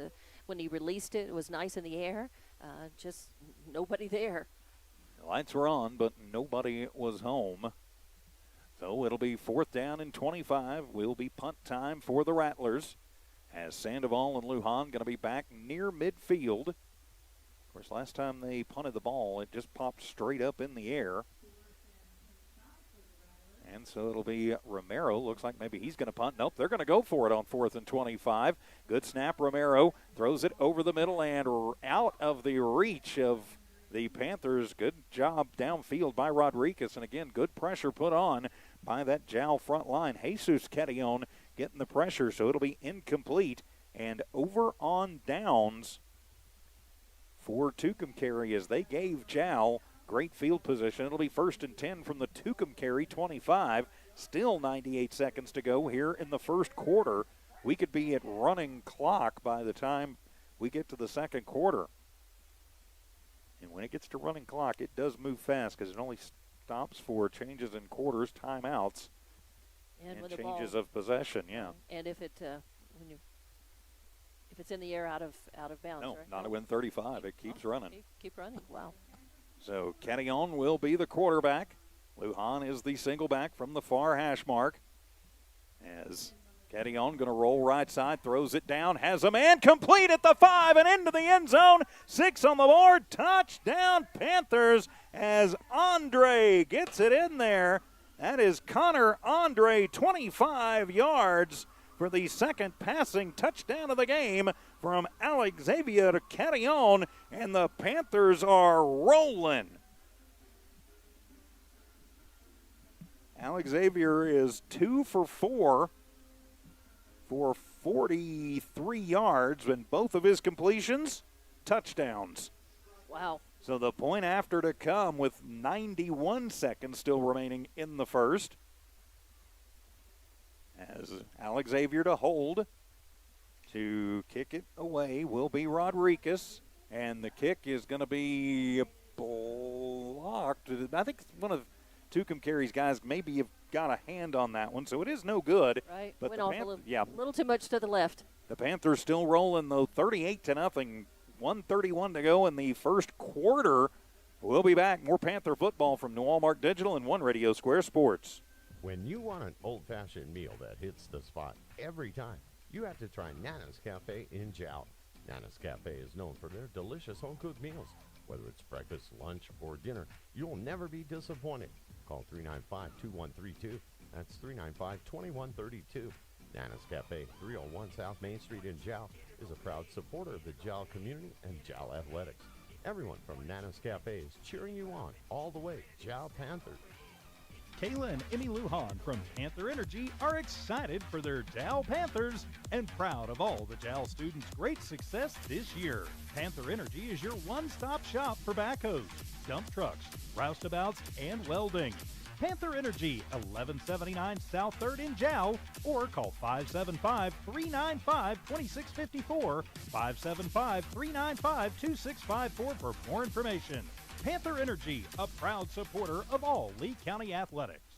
[SPEAKER 4] when he released it. It was nice in the air. Just nobody there.
[SPEAKER 3] The lights were on, but nobody was home. So it'll be fourth down and 25. Will be punt time for the Rattlers, as Sandoval and Lujan going to be back near midfield. Of course, last time they punted the ball, it just popped straight up in the air. And so it'll be Romero. Looks like maybe he's going to punt. Nope, they're going to go for it on 4th and 25. Good snap. Romero throws it over the middle and out of the reach of the Panthers. Good job downfield by Rodriguez. And again, good pressure put on by that Jal front line. Jesus Quetillon getting the pressure, so it'll be incomplete. And over on downs for Tucumcari as they gave Jal great field position. It'll be 1st and 10 from the Tucumcari 25. Still 98 seconds to go here in the first quarter. We could be at running clock by the time we get to the second quarter. And when it gets to running clock, it does move fast because it only stops for changes in quarters, timeouts, and changes of possession. Yeah.
[SPEAKER 4] And if it if it's in the air out of bounds,
[SPEAKER 3] no,
[SPEAKER 4] right?
[SPEAKER 3] not within 35. It keeps running.
[SPEAKER 4] Keep running. Wow.
[SPEAKER 3] So Quetillon will be the quarterback. Lujan is the single back from the far hash mark. As Quetillon going to roll right side, throws it down, has a man complete at the 5 and into the end zone. 6 on the board. Touchdown Panthers as Andre gets it in there. That is Connor Andre, 25 yards for the second passing touchdown of the game from Alexavier Quetillon, and the Panthers are rolling. Alexavier is 2 for 4 for 43 yards, and both of his completions, touchdowns.
[SPEAKER 4] Wow.
[SPEAKER 3] So the point after to come with 91 seconds still remaining in the first. As Alexavier to hold. To kick it away will be Rodriguez. And the kick is going to be blocked. I think one of Tucumcari's guys maybe have got a hand on that one, so it is no good.
[SPEAKER 4] Right.
[SPEAKER 3] But
[SPEAKER 4] went off a little too much to the left.
[SPEAKER 3] The Panthers still rolling, though, 38-0. 1:31 to go in the first quarter. We'll be back. More Panther football from New Allmark Digital and One Radio Square Sports.
[SPEAKER 2] When you want an old-fashioned meal that hits the spot every time, you have to try Nana's Cafe in Jal. Nana's Cafe is known for their delicious home-cooked meals. Whether it's breakfast, lunch, or dinner, you'll never be disappointed. Call 395-2132. That's 395-2132. Nana's Cafe, 301 South Main Street in Jal, is a proud supporter of the Jal community and Jal athletics. Everyone from Nana's Cafe is cheering you on all the way. Jal Panthers.
[SPEAKER 6] Kayla and Emmy Lujan from Panther Energy are excited for their Jal Panthers and proud of all the Jal students' great success this year. Panther Energy is your one-stop shop for backhoes, dump trucks, roustabouts, and welding. Panther Energy, 1179 South 3rd in Jal, or call 575-395-2654, 575-395-2654 for more information. Panther Energy, a proud supporter of all Lee County athletics.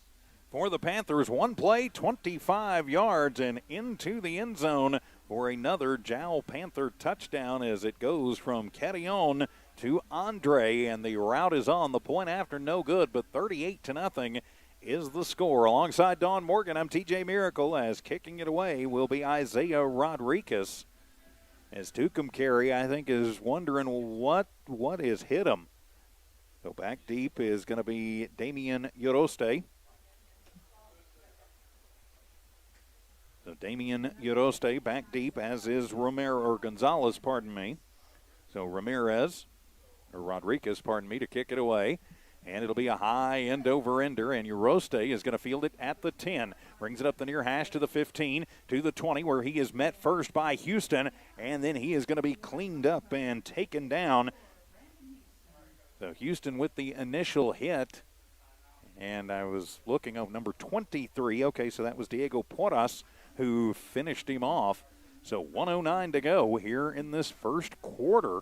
[SPEAKER 3] For the Panthers, one play, 25 yards, and into the end zone for another Jal Panther touchdown as it goes from Quetillon to Andre, and the route is on. The point after no good, but 38-0 is the score. Alongside Dawn Morgan, I'm TJ Miracle, as kicking it away will be Isaiah Rodriguez. As Tucumcari, I think, is wondering what has hit him. So back deep is going to be Damian Yoroste. So Damian Yoroste back deep, as is Gonzalez, pardon me. So Rodriguez, to kick it away. And it'll be a high end-over-ender, and Yoroste is going to field it at the 10. Brings it up the near hash to the 15, to the 20, where he is met first by Houston, and then he is going to be cleaned up and taken down. So Houston with the initial hit, and I was looking at number 23. Okay, so that was Diego Porras who finished him off. So 1:09 to go here in this first quarter,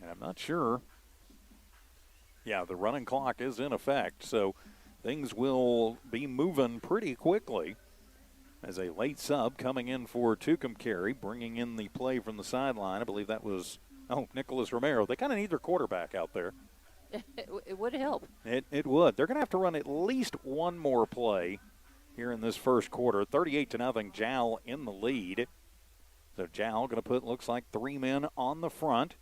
[SPEAKER 3] and I'm not sure. Yeah, the running clock is in effect, so things will be moving pretty quickly as a late sub coming in for Tucumcari, bringing in the play from the sideline. I believe that was, Nicholas Romero. They kind of need their quarterback out there.
[SPEAKER 4] It would help.
[SPEAKER 3] It would. They're going to have to run at least one more play here in this first quarter. 38-0, Jal in the lead. So Jal going to put, looks like 3 men on the front.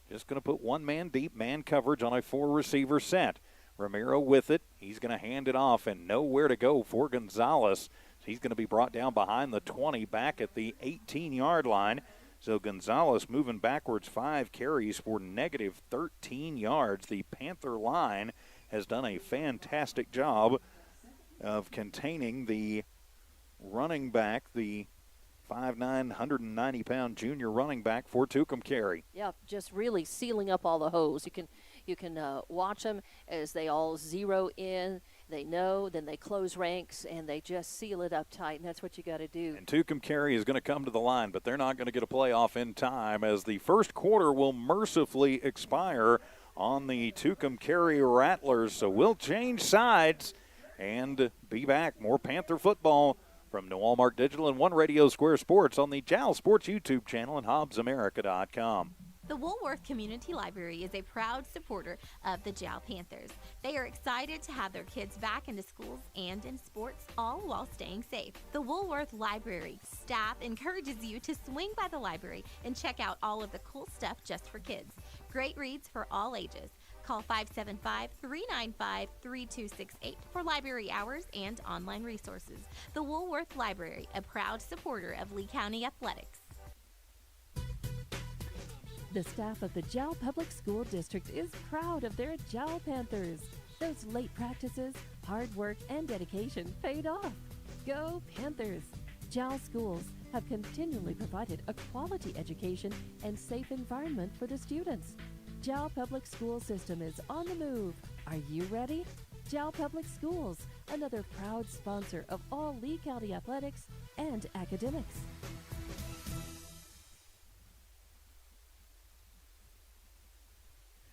[SPEAKER 3] Just going to put 1 man deep, man coverage on a 4-receiver set. Romero with it. He's going to hand it off, and nowhere to go for Gonzalez. He's going to be brought down behind the 20, back at the 18-yard line. So Gonzalez moving backwards 5 carries for negative 13 yards. The Panther line has done a fantastic job of containing the running back, the 5'9", 190-pound junior running back for Tucumcari.
[SPEAKER 4] Yeah, just really sealing up all the holes. You can watch them as they all zero in. They know, then they close ranks, and they just seal it up tight, and that's what you got to do.
[SPEAKER 3] And Tucumcari is going to come to the line, but they're not going to get a playoff in time, as the first quarter will mercifully expire on the Tucumcari Rattlers. So we'll change sides and be back. More Panther football from New Walmart Digital and One Radio Square Sports on the Jal Sports YouTube channel and HobbsAmerica.com.
[SPEAKER 5] The Woolworth Community Library is a proud supporter of the Jal Panthers. They are excited to have their kids back into schools and in sports, all while staying safe. The Woolworth Library staff encourages you to swing by the library and check out all of the cool stuff just for kids. Great reads for all ages. Call 575-395-3268 for library hours and online resources. The Woolworth Library, a proud supporter of Lee County Athletics.
[SPEAKER 1] The staff of the Jal Public School District is proud of their Jal Panthers. Those late practices, hard work, and dedication paid off. Go Panthers! Jal schools have continually provided a quality education and safe environment for the students. Jal Public School System is on the move. Are you ready? Jal Public Schools, another proud sponsor of all Lee County athletics and academics.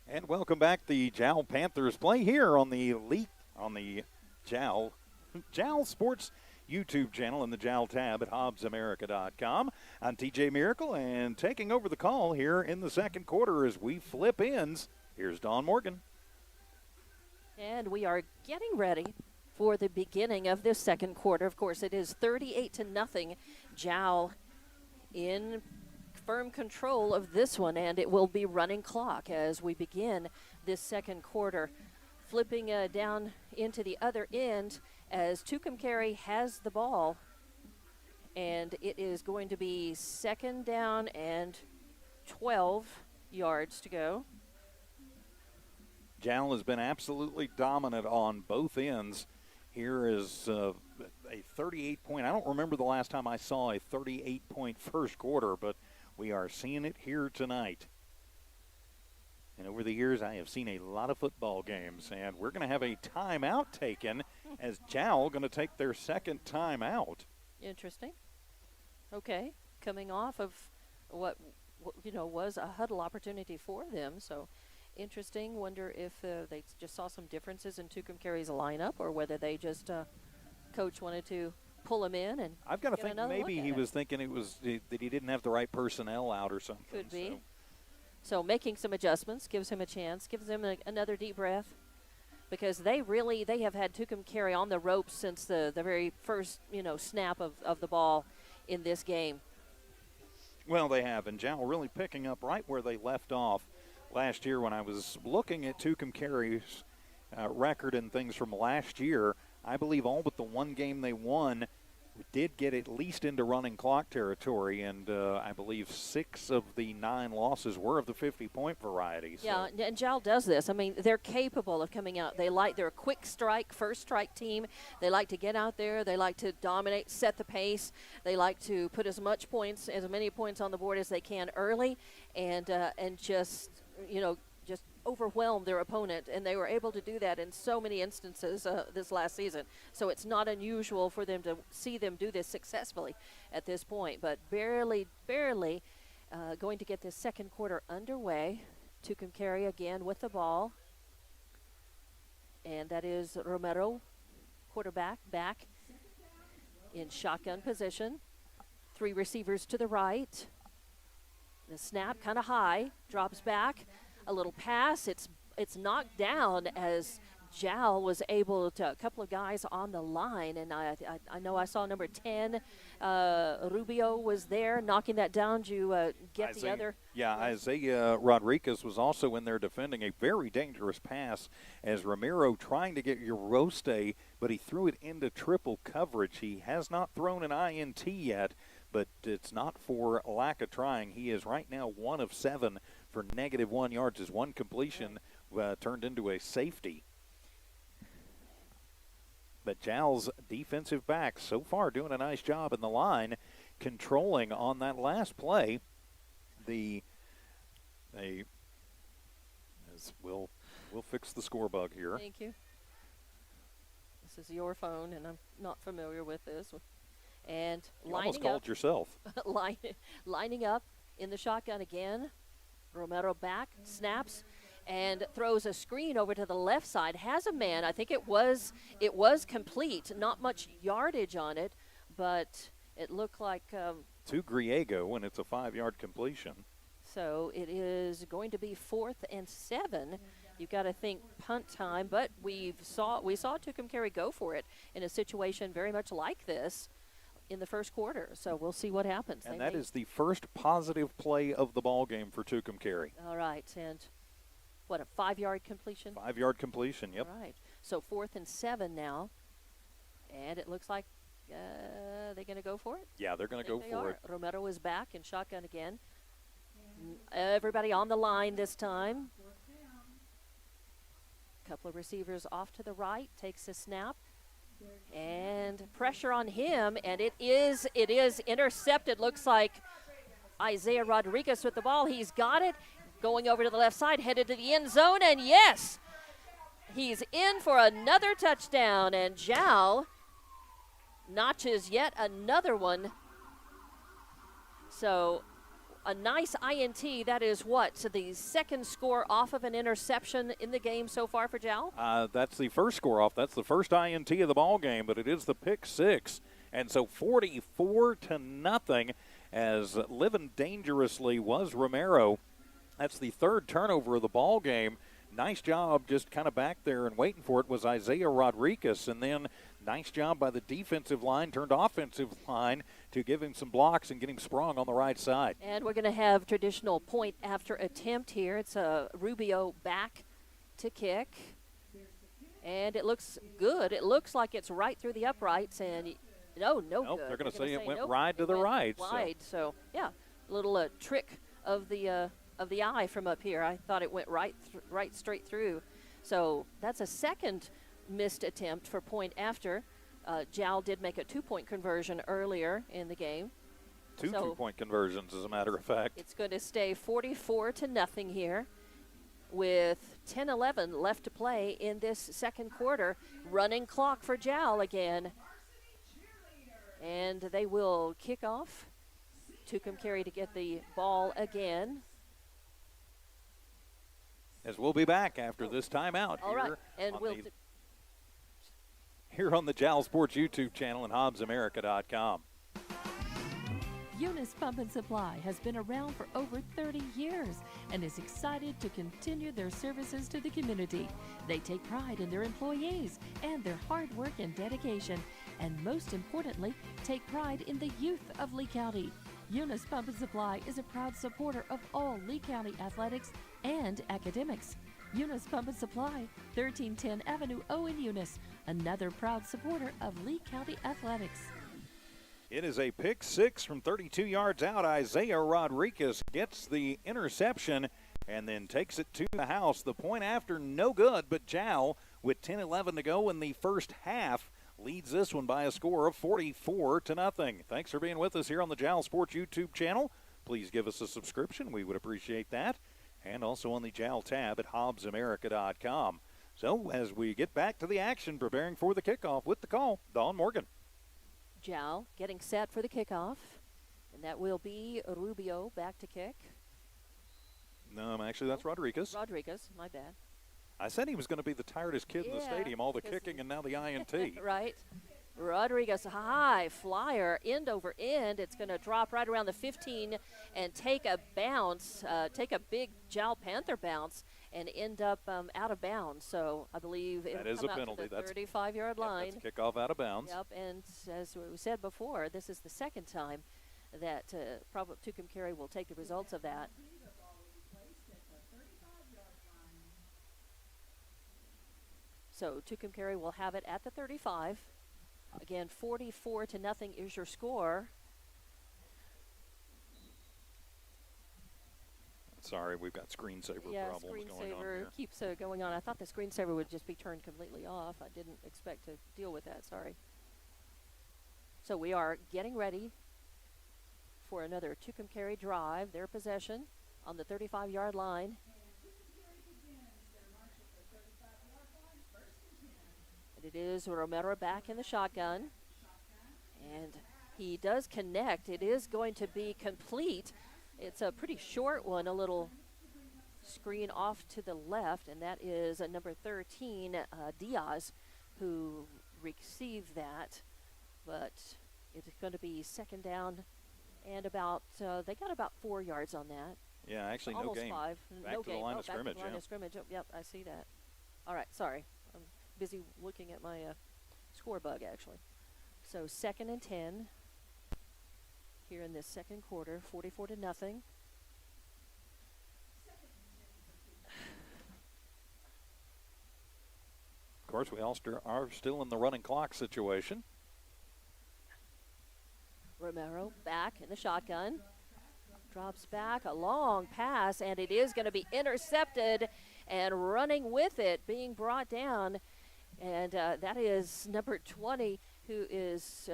[SPEAKER 3] And welcome back. The Jal Panthers play here on the Jal Sports YouTube channel and the Jal tab at HobbsAmerica.com. I'm TJ Miracle, and taking over the call here in the second quarter as we flip ends, here's Dawn Morgan.
[SPEAKER 4] And we are getting ready for the beginning of this second quarter. Of course, it is 38-0, Jal in firm control of this one, and it will be running clock as we begin this second quarter. Flipping down into the other end as Tucumcari has the ball, and it is going to be second down and 12 yards to go.
[SPEAKER 3] Jal has been absolutely dominant on both ends. Here is a 38-point. I don't remember the last time I saw a 38-point first quarter, but we are seeing it here tonight. And over the years, I have seen a lot of football games, and we're going to have a timeout taken as Jal going to take their second timeout.
[SPEAKER 4] Interesting. Okay, coming off of what was a huddle opportunity for them, so interesting. Wonder if they just saw some differences in Tucumcari's lineup, or whether they just coach wanted to pull him in and
[SPEAKER 3] I've got to think maybe he was thinking it was that he didn't have the right personnel out or something.
[SPEAKER 4] Could be. So making some adjustments gives him a chance, gives him another deep breath, because they have had Tucumcari on the ropes since the very first snap of the ball in this game.
[SPEAKER 3] Well, they have, and Jal really picking up right where they left off. last year when I was looking at Tucumcari's record and things from last year. I believe all but the one game they won did get at least into running clock territory, and I believe 6 of the 9 losses were of the 50-point variety. So.
[SPEAKER 4] Yeah, and Jal does this. I mean, they're capable of coming out. They're a quick strike, first strike team. They like to get out there. They like to dominate, set the pace. They like to put as many points on the board as they can early, and just overwhelm their opponent, and they were able to do that in so many instances this last season. So it's not unusual for them to see them do this successfully at this point, but barely going to get this second quarter underway. Tucumcari again with the ball, and that is Romero, quarterback, back in shotgun position. 3 receivers to the right. The snap kind of high, drops back. A little pass. It's knocked down as Jal was able to, a couple of guys on the line, and I know I saw number 10, Rubio was there knocking that down. Did you get the other?
[SPEAKER 3] Yeah, Isaiah Rodriguez was also in there defending a very dangerous pass as Romero trying to get Uroste, but he threw it into triple coverage. He has not thrown an INT yet, but it's not for lack of trying. He is right now 1 of 7 for -1 yards as one completion turned into a safety. But Jal's defensive backs so far doing a nice job in the line, controlling on that last play. We'll fix the score bug here.
[SPEAKER 4] Thank you. This is your phone, and I'm not familiar with this. And
[SPEAKER 3] you almost called yourself.
[SPEAKER 4] Lining up in the shotgun again. Romero back, snaps, and throws a screen over to the left side. Has a man. I think it was complete. Not much yardage on it, but it looked like
[SPEAKER 3] to Griego when it's a 5-yard completion.
[SPEAKER 4] So it is going to be 4th and 7. You've got to think punt time, but we saw Tucumcari go for it in a situation very much like this in the first quarter, so we'll see what happens.
[SPEAKER 3] And that is the first positive play of the ball game for Tucumcari.
[SPEAKER 4] All right, and what, a 5-yard completion?
[SPEAKER 3] 5-yard completion, yep.
[SPEAKER 4] All right, so 4th and 7 now, and it looks like they're going to go for it?
[SPEAKER 3] Yeah, they're going to go for it.
[SPEAKER 4] Romero is back in shotgun again. Everybody on the line this time. A couple of receivers off to the right, takes a snap. And pressure on him, and it is intercepted. Looks like Isaiah Rodriguez with the ball. He's got it. Going over to the left side, headed to the end zone, and yes, he's in for another touchdown, and Jal notches yet another one. So a nice INT. That is what? So the second score off of an interception in the game so far for Jal?
[SPEAKER 3] That's the first score off. That's the first INT of the ball game, but it is the pick 6. And so 44-0 as living dangerously was Romero. That's the 3rd turnover of the ball game. Nice job just kind of back there and waiting for it was Isaiah Rodriguez. And then nice job by the defensive line, turned offensive line to give him some blocks and get him sprung on the right side.
[SPEAKER 4] And we're going to have traditional point after attempt here. It's a Rubio back to kick. And it looks good. It looks like it's right through the uprights. And nope,
[SPEAKER 3] good. They're going to say it went
[SPEAKER 4] nope,
[SPEAKER 3] right to the right.
[SPEAKER 4] Wide. So yeah, little trick of the eye from up here. I thought it went right straight through. So that's a second missed attempt for point after. Jal did make a 2-point conversion earlier in the game.
[SPEAKER 3] Two 2-point conversions, as a matter of fact.
[SPEAKER 4] It's going to stay 44-0 here with 10-11 left to play in this second quarter. Running clock for Jal again. And they will kick off. Tucumcari to get the ball again.
[SPEAKER 3] As we'll be back after this timeout.
[SPEAKER 4] All right, and
[SPEAKER 3] here on the Jal Sports YouTube channel and HobbsAmerica.com.
[SPEAKER 1] Eunice Pump and Supply has been around for over 30 years and is excited to continue their services to the community. They take pride in their employees and their hard work and dedication, and most importantly, take pride in the youth of Lee County. Eunice Pump and Supply is a proud supporter of all Lee County athletics and academics. Eunice Pump and Supply, 1310 Avenue O in Eunice, another proud supporter of Lee County athletics.
[SPEAKER 3] It is a pick six from 32 yards out. Isaiah Rodriguez gets the interception and then takes it to the house. The point after, no good, but Jal, with 10-11 to go in the first half, leads this one by a score of 44-0. Thanks for being with us here on the Jal Sports YouTube channel. Please give us a subscription. We would appreciate that. And also on the Jal tab at HobbsAmerica.com. So as we get back to the action, preparing for the kickoff with the call, Dawn Morgan.
[SPEAKER 4] Jal getting set for the kickoff. And that will be Rubio back to kick.
[SPEAKER 3] No, actually that's Rodriguez.
[SPEAKER 4] Rodriguez, my bad.
[SPEAKER 3] I said he was going to be the tiredest kid in the stadium, all the kicking and now the INT.
[SPEAKER 4] Right. Rodriguez, high flyer, end over end. It's going to drop right around the 15 and take a bounce, take a big Jal Panther bounce and end up out of bounds. So I believe
[SPEAKER 3] that
[SPEAKER 4] it'll
[SPEAKER 3] is
[SPEAKER 4] come
[SPEAKER 3] a
[SPEAKER 4] out
[SPEAKER 3] penalty.
[SPEAKER 4] to the
[SPEAKER 3] That's
[SPEAKER 4] 35-yard line.
[SPEAKER 3] That's kickoff out of bounds.
[SPEAKER 4] Yep, and as we said before, this is the second time that Tucumcari will take the results of that. So Tucumcari will have it at the 35. Again, 44-0 is your score.
[SPEAKER 3] Sorry, we've got screensaver problems going on here.
[SPEAKER 4] Screensaver keeps going on. I thought the screensaver would just be turned completely off. I didn't expect to deal with that. Sorry. So we are getting ready for another Tucumcari drive. Their possession on the 35-yard line. It is Romero back in the shotgun. And he does connect. It is going to be complete. It's a pretty short one, a little screen off to the left, and that is number 13, Diaz, who received that. But it's going to be second down and about, they got about 4 yards on that.
[SPEAKER 3] Yeah, actually
[SPEAKER 4] almost
[SPEAKER 3] no gain.
[SPEAKER 4] Five.
[SPEAKER 3] Back
[SPEAKER 4] no
[SPEAKER 3] to
[SPEAKER 4] gain.
[SPEAKER 3] the line of
[SPEAKER 4] back
[SPEAKER 3] scrimmage,
[SPEAKER 4] to the line of scrimmage. Oh, yep, I see that. All right, sorry. I'm busy looking at my score bug, actually. So 2nd and 10 here in this second quarter, 44-0.
[SPEAKER 3] Of course, we all are still in the running clock situation.
[SPEAKER 4] Romero back in the shotgun. Drops back, a long pass, and it is going to be intercepted, and running with it, being brought down. And that is number 20, who is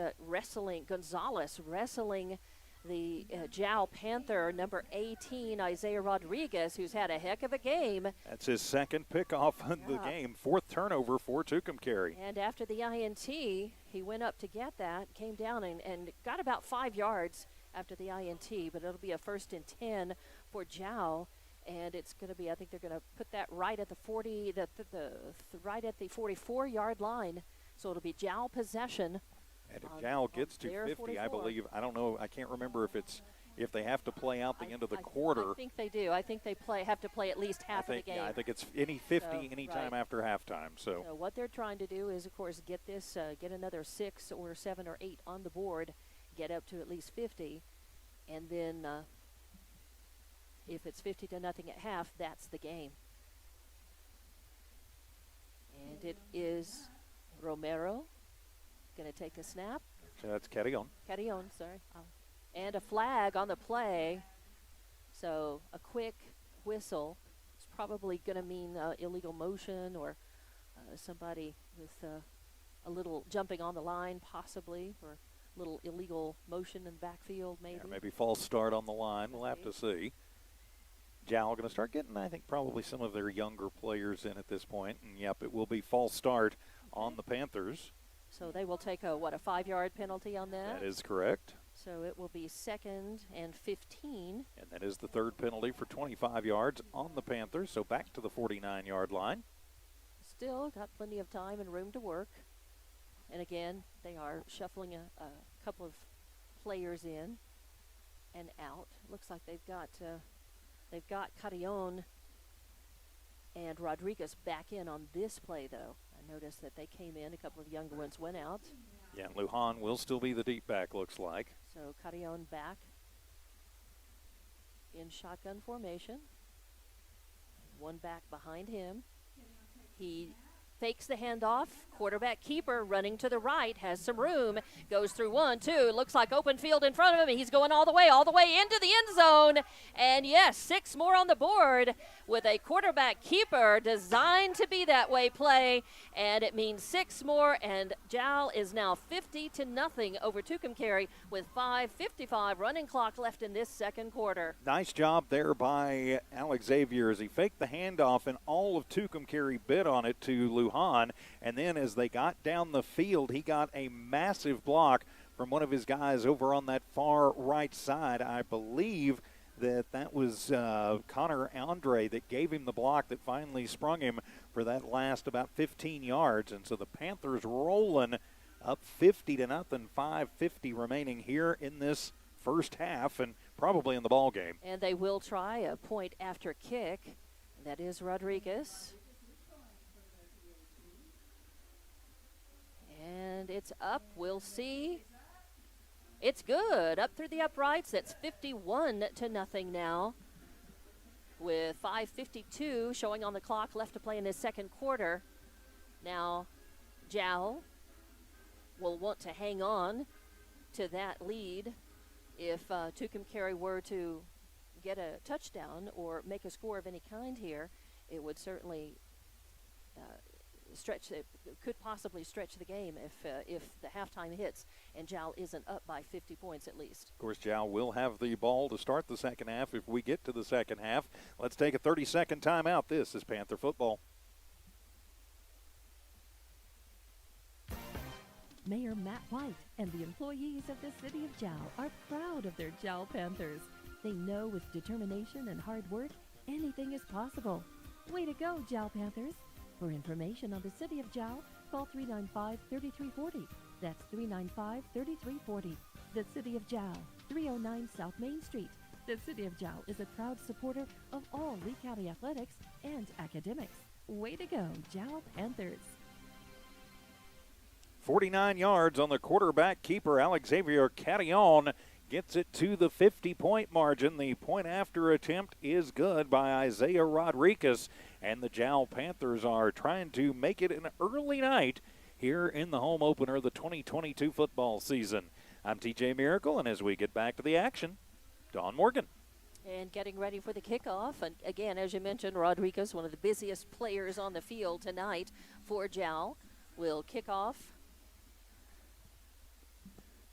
[SPEAKER 4] Gonzalez wrestling the Jal Panther, number 18, Isaiah Rodriguez, who's had a heck of a game.
[SPEAKER 3] That's his second pickoff of the game, 4th turnover for Tucumcari.
[SPEAKER 4] And after the INT, he went up to get that, came down and got about 5 yards after the INT, but it'll be a 1st and 10 for Jal. And it's going to be, I think they're going to put that right at the 40, right at the 44-yard line. So it'll be Jal possession.
[SPEAKER 3] And if Jal gets to 50,
[SPEAKER 4] 44.
[SPEAKER 3] I believe, I don't know, I can't remember if they have to play out the end of the quarter.
[SPEAKER 4] I think they do. I think they have to play at least half of the game.
[SPEAKER 3] Yeah, I think it's any 50
[SPEAKER 4] So,
[SPEAKER 3] anytime
[SPEAKER 4] right.
[SPEAKER 3] after halftime. So
[SPEAKER 4] what they're trying to do is, of course, get another 6 or 7 or 8 on the board, get up to at least 50, and then if it's 50-0 at half, that's the game. And it is Romero going to take the snap.
[SPEAKER 3] so that's Carrion.
[SPEAKER 4] Carrion, sorry. And a flag on the play. So a quick whistle. It's probably going to mean illegal motion or somebody with a little jumping on the line possibly, or a little illegal motion in the backfield maybe.
[SPEAKER 3] Yeah, maybe false start on the line. We'll have to see. Jal going to start getting, I think, probably some of their younger players in at this point. And, yep, it will be false start on the Panthers.
[SPEAKER 4] So they will take a 5-yard penalty on that?
[SPEAKER 3] That is correct.
[SPEAKER 4] So it will be 2nd and 15.
[SPEAKER 3] And that is the 3rd penalty for 25 yards on the Panthers. So back to the 49-yard line.
[SPEAKER 4] Still got plenty of time and room to work. And again, they are shuffling a couple of players in and out. Looks like they've got Carrion and Rodriguez back in on this play, though. I noticed that they came in. A couple of younger ones went out.
[SPEAKER 3] Yeah, Lujan will still be the deep back, looks like.
[SPEAKER 4] So Carrion back in shotgun formation. One back behind him. He fakes the handoff. Quarterback keeper running to the right, has some room, goes through 1, 2. Looks like open field in front of him. He's going all the way into the end zone. And yes, 6 more on the board with a quarterback keeper designed to be that way play. And it means 6 more, and Jal is now 50-0 over Tucumcari with 5:55 running clock left in this second quarter.
[SPEAKER 3] Nice job there by Alex Xavier as he faked the handoff, and all of Tucumcari bid on it to Lujan. And then as they got down the field, he got a massive block from one of his guys over on that far right side. I believe that was Connor Andre that gave him the block that finally sprung him for that last about 15 yards. And so the Panthers rolling up 50-0, 5:50 remaining here in this first half and probably in the ball game.
[SPEAKER 4] And they will try a point after kick. That is Rodriguez. And it's up. We'll see. It's good. Up through the uprights. That's 51-0 now. With 5:52 showing on the clock left to play in this second quarter. Now, Jal will want to hang on to that lead. If Tucumcari were to get a touchdown or make a score of any kind here, it would certainly could possibly stretch the game if the halftime hits and Jal isn't up by 50 points at least.
[SPEAKER 3] Of course, Jal will have the ball to start the second half if we get to the second half. Let's take a 30-second timeout. This is Panther football.
[SPEAKER 1] Mayor Matt White and the employees of the city of Jal are proud of their Jal Panthers. They know with determination and hard work, anything is possible. Way to go, Jal Panthers. For information on the city of Jal, call 395-3340. That's 395-3340. The city of Jal, 309 South Main Street. The city of Jal is a proud supporter of all Lee County athletics and academics. Way to go, Jal Panthers.
[SPEAKER 3] 49 yards on the quarterback keeper. Alex Xavier Carillon gets it to the 50-point margin. The point after attempt is good by Isaiah Rodriguez. And the Jal Panthers are trying to make it an early night here in the home opener of the 2022 football season. I'm TJ Miracle, and as we get back to the action, Dawn Morgan.
[SPEAKER 4] And getting ready for the kickoff. And again, as you mentioned, Rodriguez, one of the busiest players on the field tonight for Jal, will kick off.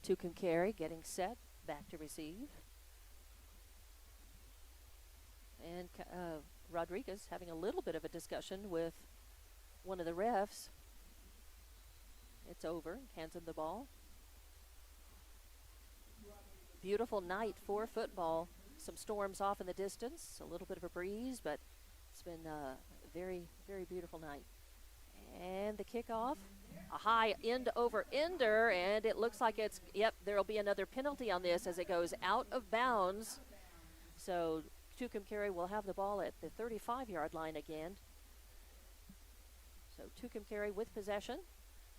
[SPEAKER 4] Tucumcari getting set, back to receive. And Rodriguez having a little bit of a discussion with one of the refs. It's over. Hands him the ball. Beautiful night for football. Some storms off in the distance. A little bit of a breeze, but it's been a very, very beautiful night. And the kickoff. A high end-over-ender, and it looks like there will be another penalty on this as it goes out of bounds. So Tucumcari will have the ball at the 35-yard line again. So Tucumcari with possession.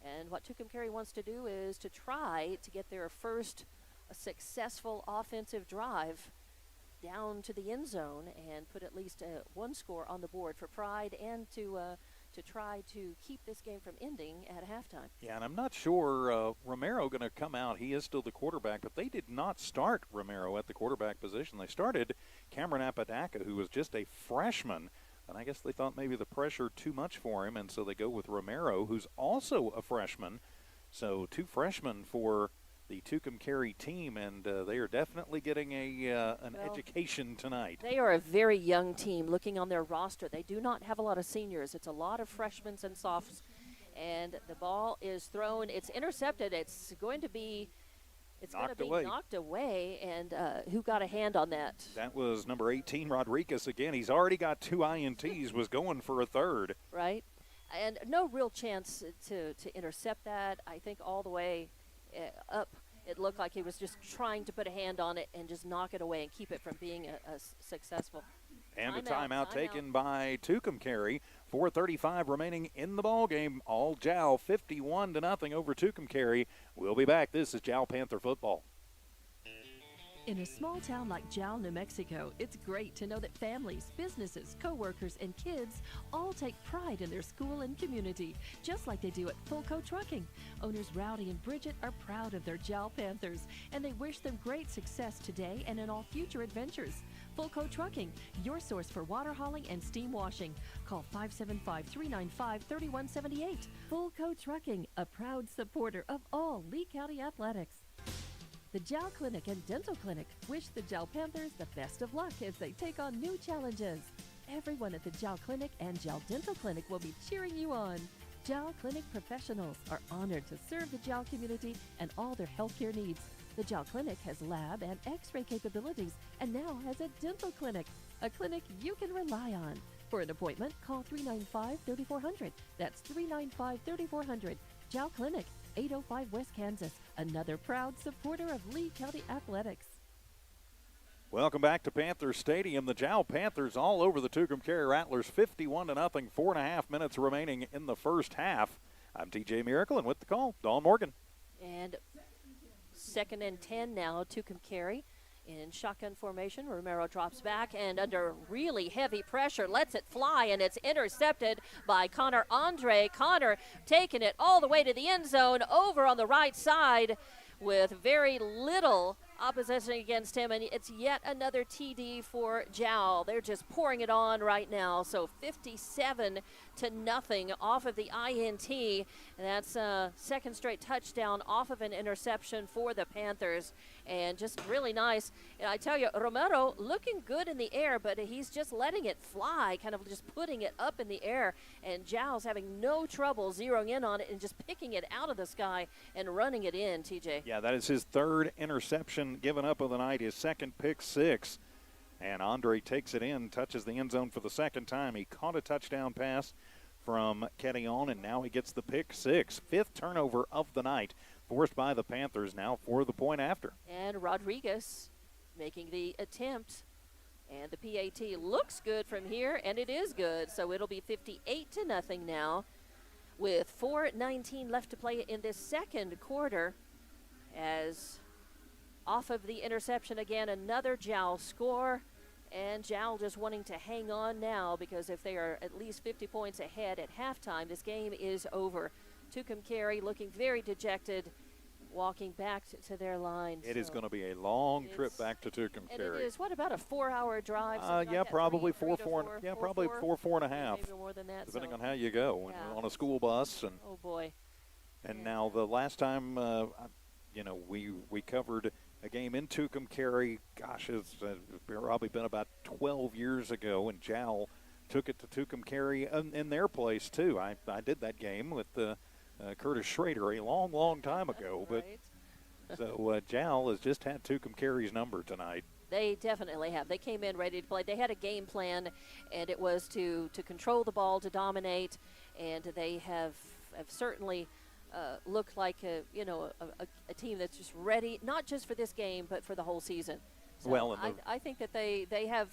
[SPEAKER 4] And what Tucumcari wants to do is to try to get their first successful offensive drive down to the end zone and put at least one score on the board for pride and to try to keep this game from ending at halftime. Yeah,
[SPEAKER 3] and I'm not sure Romero going to come out. He is still the quarterback, but they did not start Romero at the quarterback position. They started Cameron Apodaca, who was just a freshman, and I guess they thought maybe the pressure too much for him, and so they go with Romero, who's also a freshman. So 2 freshmen for the Tucumcari team, and they are definitely getting an education tonight.
[SPEAKER 4] They are a very young team. Looking on their roster, they do not have a lot of seniors. It's a lot of freshmen and sophies. And the ball is thrown. It's intercepted. It's going to be knocked away. And who got a hand on that?
[SPEAKER 3] That was number 18, Rodriguez again. He's already got 2 INTs, was going for a third.
[SPEAKER 4] Right. And no real chance to intercept that. I think all the way up, it looked like he was just trying to put a hand on it and just knock it away and keep it from being a successful.
[SPEAKER 3] And a timeout taken by Tucumcari. 4:35 remaining in the ball game. All Jal 51-0 over Tucumcari. We'll be back. This is Jal Panther football.
[SPEAKER 1] In a small town like Jal, New Mexico, it's great to know that families, businesses, co-workers, and kids all take pride in their school and community, just like they do at Fulco Trucking. Owners Rowdy and Bridget are proud of their Jal Panthers, and they wish them great success today and in all future adventures. Fulco Trucking, your source for water hauling and steam washing. Call 575-395-3178. Fulco Trucking, a proud supporter of all Lee County athletics. The Jal Clinic and Dental Clinic wish the Jal Panthers the best of luck as they take on new challenges. Everyone at the Jal Clinic and Jal Dental Clinic will be cheering you on. Jal Clinic professionals are honored to serve the Jal community and all their healthcare needs. The Jal Clinic has lab and x-ray capabilities and now has a dental clinic, a clinic you can rely on. For an appointment, call 395-3400. That's 395-3400. Jal Clinic, 805 West Kansas, another proud supporter of Lee County athletics.
[SPEAKER 3] Welcome back to Panther Stadium. The Jal Panthers all over the Tucumcari Rattlers, 51-0, 4.5 minutes remaining in the first half. I'm TJ Miracle, and with the call, Dawn Morgan.
[SPEAKER 4] And 2nd and 10 now, Tucumcari. In shotgun formation, Romero drops back and under really heavy pressure lets it fly, and it's intercepted by Connor Andre. Connor taking it all the way to the end zone over on the right side with very little opposition against him, and it's yet another TD for Jal. They're just pouring it on right now, so 57-0 off of the INT. And that's a second straight touchdown off of an interception for the Panthers, and just really nice. And I tell you, Romero looking good in the air, but he's just letting it fly, kind of just putting it up in the air, and Jal's having no trouble zeroing in on it and just picking it out of the sky and running it in, TJ.
[SPEAKER 3] Yeah, that is his third interception given up of the night, his second pick six. And Andre takes it in, touches the end zone for the second time. He caught a touchdown pass from Kettion, and now he gets the pick six. Fifth turnover of the night, forced by the Panthers now for the point after.
[SPEAKER 4] And Rodriguez making the attempt. And the PAT looks good from here, and it is good. So it'll be 58-0 now with 4:19 left to play in this second quarter. As off of the interception again, another Jal score. And Jal just wanting to hang on now, because if they are at least 50 points ahead at halftime, this game is over. Tucumcari looking very dejected, walking back to their line.
[SPEAKER 3] It is going to be a long trip back to Tucumcari.
[SPEAKER 4] And it is. What about a 4-hour drive?
[SPEAKER 3] Yeah,
[SPEAKER 4] like
[SPEAKER 3] probably
[SPEAKER 4] four
[SPEAKER 3] four and a half.
[SPEAKER 4] Maybe more than that.
[SPEAKER 3] Depending on how you go, on a school bus. And
[SPEAKER 4] oh boy.
[SPEAKER 3] And now the last time, we covered a game in Tucumcari. Gosh, it's probably been about 12 years ago, and Jal took it to Tucumcari in their place too. I did that game with Curtis Schrader a long, long time ago. But so Jal has just had Tucumcari's number tonight.
[SPEAKER 4] They definitely have. They came in ready to play. They had a game plan, and it was to control the ball, to dominate, and they have certainly looked like a team that's just ready, not just for this game, but for the whole season. So I think that they have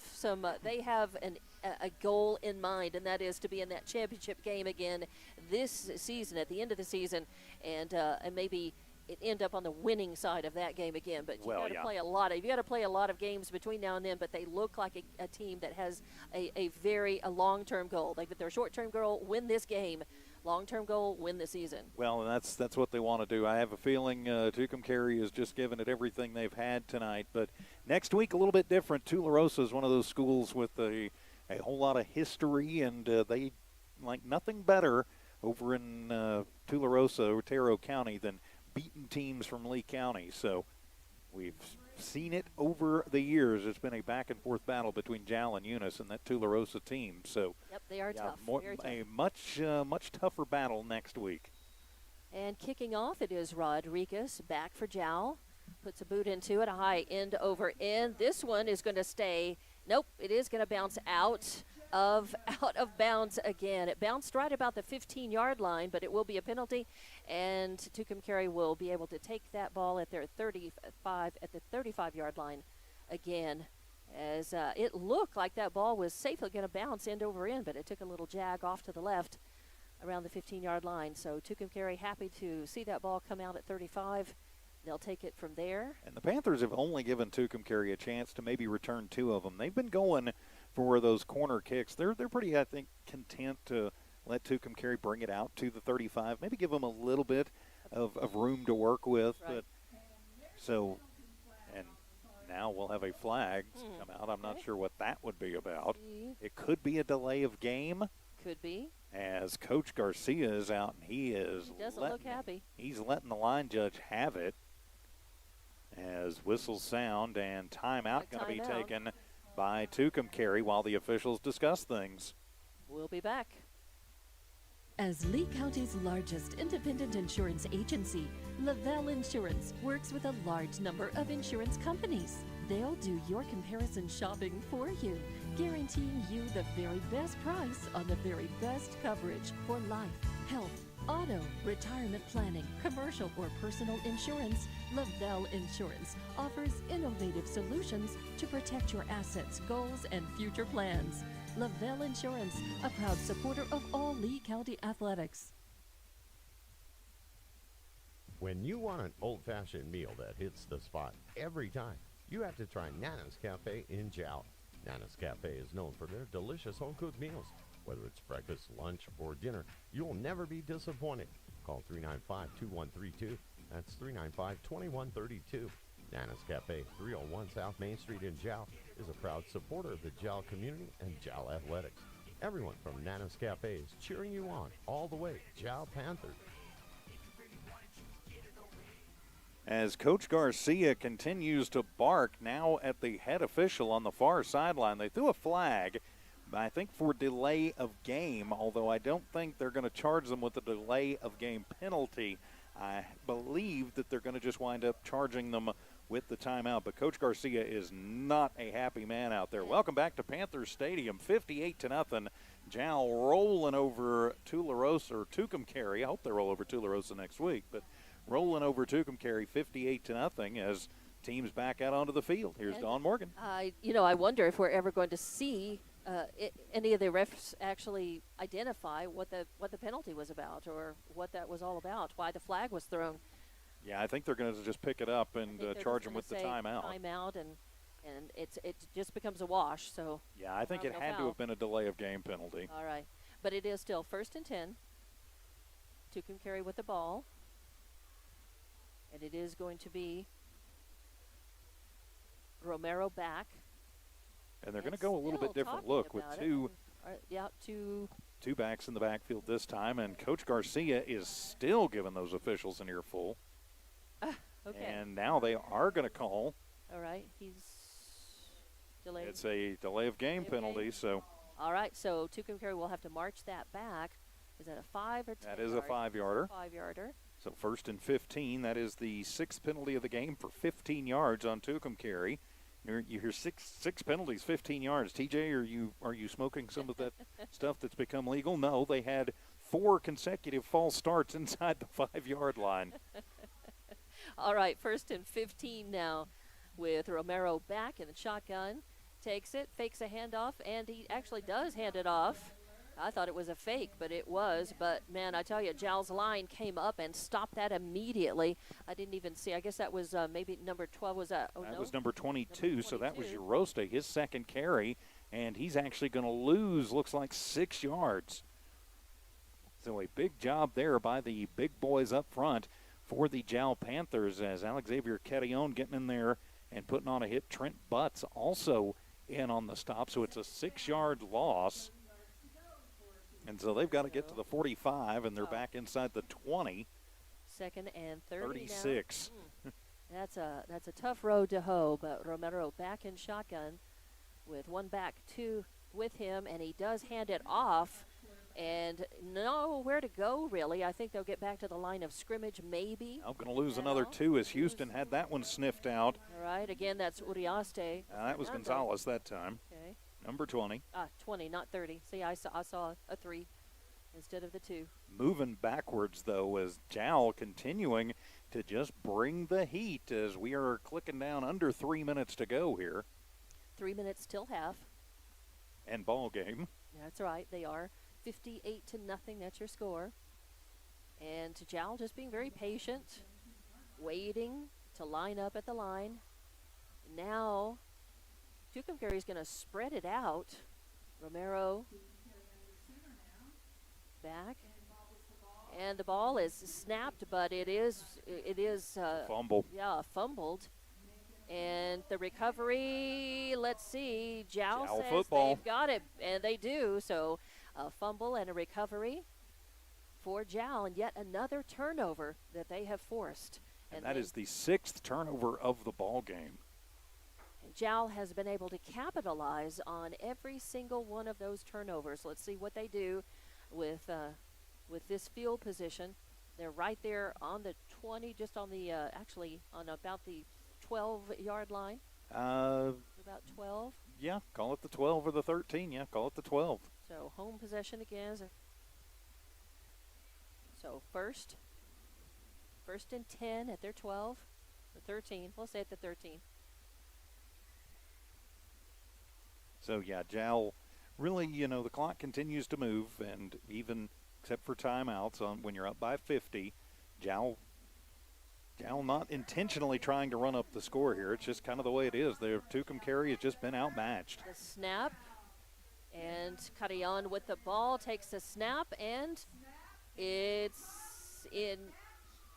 [SPEAKER 4] a goal in mind, and that is to be in that championship game again this season, at the end of the season, and maybe end up on the winning side of that game again. But you got to play a lot of games between now and then. But they look like a team that has a long-term goal. Like their short-term goal, win this game. Long-term goal, win the season. Well,
[SPEAKER 3] and that's what they want to do. I have a feeling Tucumcari has just given it everything they've had tonight. But next week, a little bit different. Tularosa is one of those schools with a whole lot of history, and they like nothing better over in Tularosa, Otero County, than beaten teams from Lee County. So we've seen it over the years. It's been a back-and-forth battle between Jal and Eunice and that Tularosa team. So
[SPEAKER 4] they are tough.
[SPEAKER 3] A much tougher battle next week.
[SPEAKER 4] And kicking off, it is Rodriguez back for Jal. Puts a boot into it, a high end over end. This one is going to stay. Nope, it is going to bounce out of bounds again. It bounced right about the 15-yard line, but it will be a penalty, and Tucumcari will be able to take that ball at their 35-yard line again, as it looked like that ball was safely going to bounce end over end, but it took a little jag off to the left around the 15-yard line. So Tucumcari happy to see that ball come out at 35, they'll take it from there.
[SPEAKER 3] And the Panthers have only given Tucumcari a chance to maybe return 2 of them. They've been going for those corner kicks. They're pretty, I think, content to let Tucumcari bring it out to the 35, maybe give them a little bit of room to work with.
[SPEAKER 4] Right.
[SPEAKER 3] And now we'll have a flag come out. I'm not sure what that would be about. It could be a delay of game.
[SPEAKER 4] Could be.
[SPEAKER 3] As Coach Garcia is out, and he
[SPEAKER 4] doesn't look happy.
[SPEAKER 3] He's letting the line judge have it. As whistles sound and timeout going to be taken by Tucumcari while the officials discuss things.
[SPEAKER 4] We'll be back.
[SPEAKER 1] As Lee County's largest independent insurance agency, Lavelle Insurance works with a large number of insurance companies. They'll do your comparison shopping for you, guaranteeing you the very best price on the very best coverage for life, health, auto, retirement planning, commercial or personal insurance. Lavelle Insurance offers innovative solutions to protect your assets, goals, and future plans. Lavelle Insurance, a proud supporter of all Lee County athletics.
[SPEAKER 2] When you want an old-fashioned meal that hits the spot every time, you have to try Nana's Cafe in Jal. Nana's Cafe is known for their delicious home-cooked meals. Whether it's breakfast, lunch, or dinner, you'll never be disappointed. Call 395-2132. That's 395-2132. Nana's Cafe, 301 South Main Street in Jal, is a proud supporter of the Jal community and Jal athletics. Everyone from Nana's Cafe is cheering you on all the way. Jal Panthers.
[SPEAKER 3] As Coach Garcia continues to bark now at the head official on the far sideline. They threw a flag, I think, for delay of game, although I don't think they're going to charge them with a delay of game penalty. I believe that they're going to just wind up charging them with the timeout. But Coach Garcia is not a happy man out there. Welcome back to Panthers Stadium, 58-0. Jal rolling over Tucumcari. I hope they roll over Tularosa next week, but rolling over Tucumcari 58-0 as teams back out onto the field. Here's Dawn Morgan.
[SPEAKER 4] I wonder if we're ever going to see any of the refs actually identify what the penalty was about or what that was all about, why the flag was thrown.
[SPEAKER 3] Yeah, I think they're going to just pick it up and charge them with the timeout.
[SPEAKER 4] Timeout, and it just becomes a wash. So
[SPEAKER 3] yeah, I think it had to have been a delay of game penalty.
[SPEAKER 4] All right, but it is still 1st and 10. Tucumcari with the ball, and it is going to be Romero back.
[SPEAKER 3] And they're going to go a little bit different look with two backs in the backfield this time. And Coach Garcia is still giving those officials an earful.
[SPEAKER 4] Okay.
[SPEAKER 3] And now they are going to call.
[SPEAKER 4] All right, he's delayed.
[SPEAKER 3] It's a delay of game penalty. So.
[SPEAKER 4] All right, so Tucumcari will have to march that back. Is that a 5 or 10?
[SPEAKER 3] That is a 5-yarder.
[SPEAKER 4] 5-yarder.
[SPEAKER 3] So 1st and 15. That is the 6th penalty of the game for 15 yards on Tucumcari. You hear six penalties, 15 yards. TJ, are you smoking some of that stuff that's become legal? No, they had 4 consecutive false starts inside the 5-yard line.
[SPEAKER 4] All right, 1st and 15 now with Romero back in the shotgun. Takes it, fakes a handoff, and he actually does hand it off. I thought it was a fake, but it was. But, man, I tell you, Jal's line came up and stopped that immediately. I didn't even see. I guess that was maybe number 12. Was that? Oh,
[SPEAKER 3] that
[SPEAKER 4] no?
[SPEAKER 3] was number 22, so that was Uroste, his 2nd carry, and he's actually going to lose, looks like, 6 yards. So a big job there by the big boys up front for the Jal Panthers as Alexavier Carrion getting in there and putting on a hit. Trent Butts also in on the stop, so it's a 6-yard loss. And so they've got to get to the 45, and they're back inside the 20.
[SPEAKER 4] 2nd and 30
[SPEAKER 3] 36.
[SPEAKER 4] That's a tough road to hoe, but Romero back in shotgun with one back with him, and he does hand it off. And nowhere to go, really. I think they'll get back to the line of scrimmage, maybe.
[SPEAKER 3] I'm going to lose another 2 as Houston had that one sniffed out.
[SPEAKER 4] All right, again, that's Uriaste.
[SPEAKER 3] That was Gonzalez that time.
[SPEAKER 4] Okay.
[SPEAKER 3] Number 20.
[SPEAKER 4] 20, not 30. See, I saw a 3 instead of the 2.
[SPEAKER 3] Moving backwards, though, as Jal continuing to just bring the heat as we are clicking down under 3 minutes to go here.
[SPEAKER 4] 3 minutes till half.
[SPEAKER 3] And ball game.
[SPEAKER 4] That's right, they are 58-0. That's your score. And Jal just being very patient. waiting to line up at the line. Now, Tucumcari is going to spread it out. Romero back. And the ball is snapped, but it is
[SPEAKER 3] Fumble.
[SPEAKER 4] Yeah, fumbled. And the recovery, let's see, Jal says
[SPEAKER 3] Football.
[SPEAKER 4] they've got it, and they do. So a fumble and a recovery for Jal, and yet another turnover that they have forced.
[SPEAKER 3] And that is the 6th turnover of the ball game.
[SPEAKER 4] Jal has been able to capitalize on every single one of those turnovers. Let's see what they do with this field position. They're right there on the 20, just on the actually on about the 12-yard line. About 12.
[SPEAKER 3] Yeah, call it the 12 or the 13. Yeah, call it the 12.
[SPEAKER 4] So home possession again. So first and 10 at their 12 or 13. We'll say at the 13.
[SPEAKER 3] So, yeah, Jal, really, the clock continues to move, and even except for timeouts when you're up by 50, Jal not intentionally trying to run up the score here. It's just kind of the way it is. Tucumcari has just been outmatched.
[SPEAKER 4] The snap, and Carillon with the ball takes the snap, and it's in.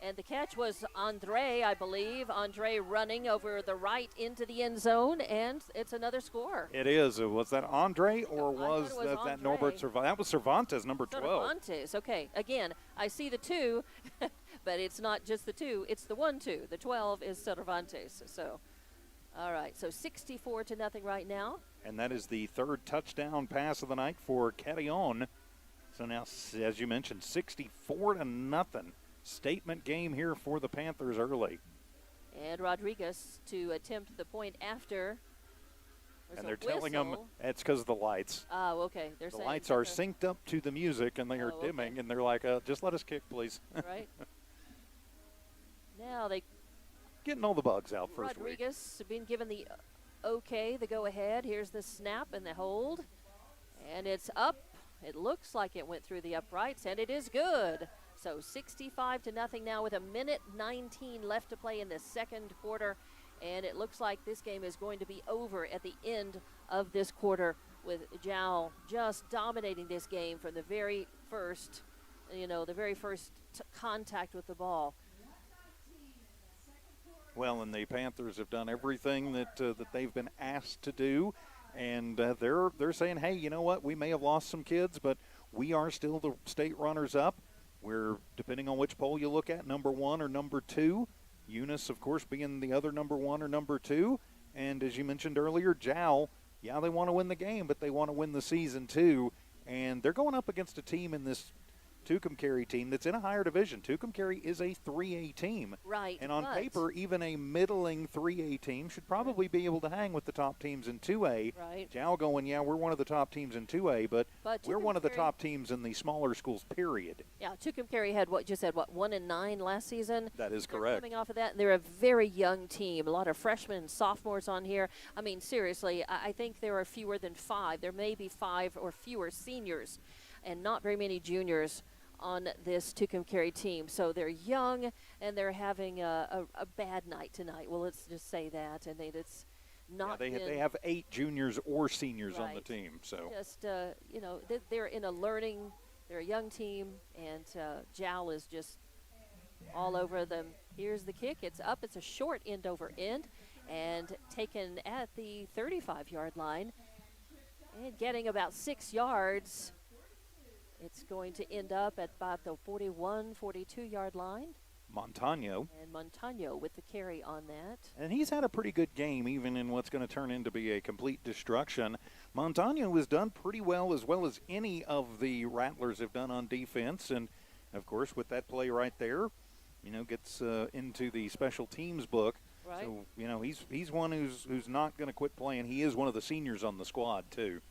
[SPEAKER 4] And the catch was Andre, I believe. Andre running over the right into the end zone, and it's another score.
[SPEAKER 3] It is. Was that Andre, or was that
[SPEAKER 4] Andre.
[SPEAKER 3] Norbert Cervantes? That was Cervantes, number 12.
[SPEAKER 4] Cervantes, okay. Again, I see the 2, but it's not just the 2. It's the 1-2. The 12 is Cervantes. So, all right. So 64-0 right now.
[SPEAKER 3] And that is the 3rd touchdown pass of the night for Carillon. So now, as you mentioned, 64-0. Statement game here for the Panthers early.
[SPEAKER 4] And Rodriguez to attempt the point after.
[SPEAKER 3] And they're telling them it's because of the lights.
[SPEAKER 4] Oh, okay. They're
[SPEAKER 3] the
[SPEAKER 4] saying
[SPEAKER 3] lights are synced up to the music, and they are dimming,
[SPEAKER 4] okay.
[SPEAKER 3] and they're like, just let us kick, please.
[SPEAKER 4] Right. Now they
[SPEAKER 3] getting all the bugs out first
[SPEAKER 4] Rodriguez been given the okay, the go-ahead. Here's the snap and the hold. And it's up. It looks like it went through the uprights, and it is good. So 65-0 now with 1:19 left to play in the second quarter. And it looks like this game is going to be over at the end of this quarter with Jal just dominating this game from the very first, contact with the ball.
[SPEAKER 3] Well, and the Panthers have done everything that they've been asked to do. And they're saying, hey, you know what? We may have lost some kids, but we are still the state runners-up. We're, depending on which poll you look at, number 1 or number 2. Eunice, of course, being the other number 1 or number 2. And as you mentioned earlier, Jal, yeah, they want to win the game, but they want to win the season too. And they're going up against a team in this Tucumcari team that's in a higher division. Tucumcari is a 3A team.
[SPEAKER 4] Right.
[SPEAKER 3] And on paper, even a middling 3A team should probably be able to hang with the top teams in 2A.
[SPEAKER 4] Right.
[SPEAKER 3] Jal going, yeah, we're one of the top teams in 2A, but we're one of the top teams in the smaller schools, period.
[SPEAKER 4] Yeah, Tucumcari had 1-9 last season.
[SPEAKER 3] That is
[SPEAKER 4] They're
[SPEAKER 3] correct.
[SPEAKER 4] coming off of that, and they're a very young team. A lot of freshmen and sophomores on here. I mean, seriously, I think there are fewer than 5. There may be 5 or fewer seniors and not very many juniors on this Tucumcari team. So they're young, and they're having a bad night tonight. Well, let's just say that. And it's not
[SPEAKER 3] they have 8 juniors or seniors on the team. So
[SPEAKER 4] just, they're in a learning, they're a young team, and Jal is just all over them. Here's the kick. It's up. It's a short end over end, and taken at the 35-yard line, and getting about 6 yards. It's going to end up at about the 41, 42-yard line.
[SPEAKER 3] Montano.
[SPEAKER 4] And Montano with the carry on that.
[SPEAKER 3] And he's had a pretty good game, even in what's going to turn into be a complete destruction. Montano has done pretty well as any of the Rattlers have done on defense. And, of course, with that play right there, gets into the special teams book.
[SPEAKER 4] Right.
[SPEAKER 3] So, he's one who's not going to quit playing. He is one of the seniors on the squad, too.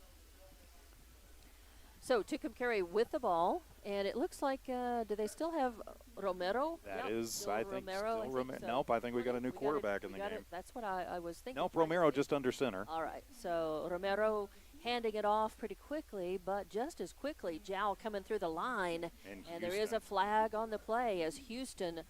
[SPEAKER 4] So Tucumcari with the ball, and it looks like, do they still have Romero?
[SPEAKER 3] That is, I think,
[SPEAKER 4] Romero.
[SPEAKER 3] still Romero. So. Nope, I think we got a new quarterback in the game.
[SPEAKER 4] That's what I was thinking.
[SPEAKER 3] Nope, Romero just under center.
[SPEAKER 4] All right, so Romero handing it off pretty quickly, but just as quickly, Jal coming through the line, and there is a flag on the play as Houston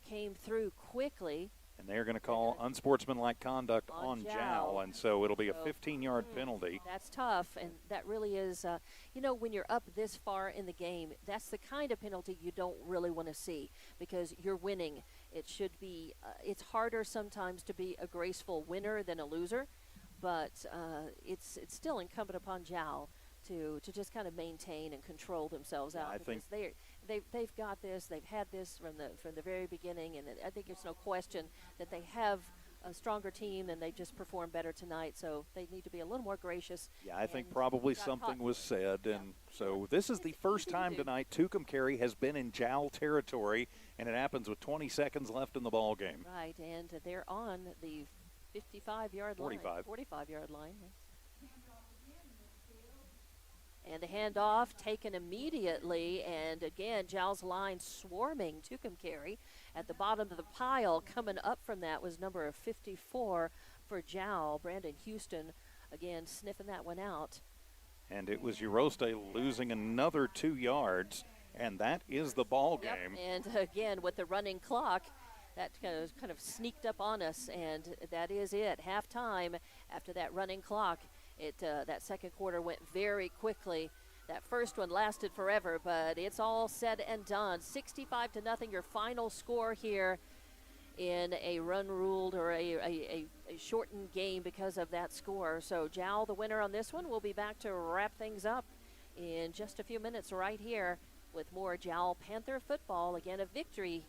[SPEAKER 4] came through quickly.
[SPEAKER 3] And they're going to call unsportsmanlike conduct on Jal, and so it'll be a 15-yard penalty.
[SPEAKER 4] That's tough, and that really is, when you're up this far in the game, that's the kind of penalty you don't really want to see because you're winning. It should be, it's harder sometimes to be a graceful winner than a loser, but it's still incumbent upon Jal to just kind of maintain and control themselves out.
[SPEAKER 3] I think
[SPEAKER 4] they've got this. They've had this from the very beginning, and I think there's no question that they have a stronger team and they just performed better tonight. So they need to be a little more gracious.
[SPEAKER 3] Yeah, I think probably something was said, and so this is the first time tonight Tucumcari has been in Jal territory, and it happens with 20 seconds left in the ball game.
[SPEAKER 4] Right, and they're on the 55-yard line. 45-yard line. And the handoff taken immediately, and again, Jal's line swarming Tucumcari. At the bottom of the pile, coming up from that was number 54 for Jal, Brandon Houston, again sniffing that one out.
[SPEAKER 3] And it was Uroste losing another 2 yards, and that is the ball game.
[SPEAKER 4] Yep. And again, with the running clock, that kind of sneaked up on us, and that is it. Halftime after that running clock. That second quarter went very quickly. That first one lasted forever, but it's all said and done. 65-0, your final score here in a run-ruled or a shortened game because of that score. So Jal, the winner on this one, will be back to wrap things up in just a few minutes right here with more Jal Panther football. Again, a victory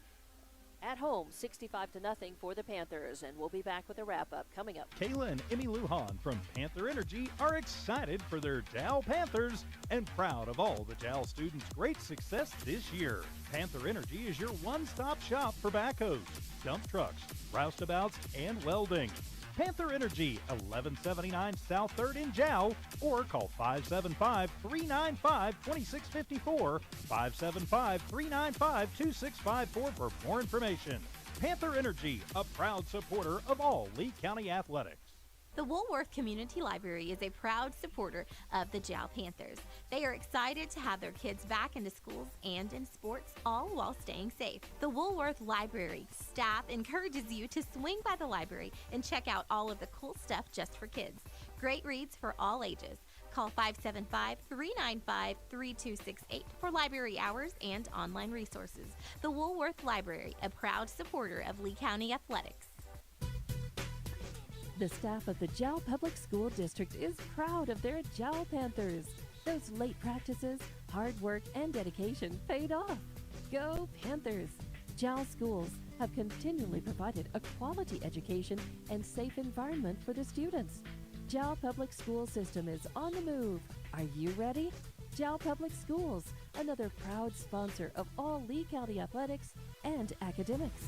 [SPEAKER 4] at home, 65-0 for the Panthers, and we'll be back with a wrap-up coming up.
[SPEAKER 6] Kayla and Emmy Lujan from Panther Energy are excited for their Jal Panthers and proud of all the Jal students' great success this year. Panther Energy is your one-stop shop for backhoes, dump trucks, roustabouts, and welding. Panther Energy, 1179 South 3rd in Jal, or call 575-395-2654, 575-395-2654 for more information. Panther Energy, a proud supporter of all Lee County athletics.
[SPEAKER 5] The Woolworth Community Library is a proud supporter of the Jal Panthers. They are excited to have their kids back into schools and in sports, all while staying safe. The Woolworth Library staff encourages you to swing by the library and check out all of the cool stuff just for kids. Great reads for all ages. Call 575-395-3268 for library hours and online resources. The Woolworth Library, a proud supporter of Lee County athletics.
[SPEAKER 1] The staff of the Jal Public School District is proud of their Jal Panthers. Those late practices, hard work, and dedication paid off. Go Panthers! Jal schools have continually provided a quality education and safe environment for the students. Jal Public School System is on the move. Are you ready? Jal Public Schools, another proud sponsor of all Lee County athletics and academics.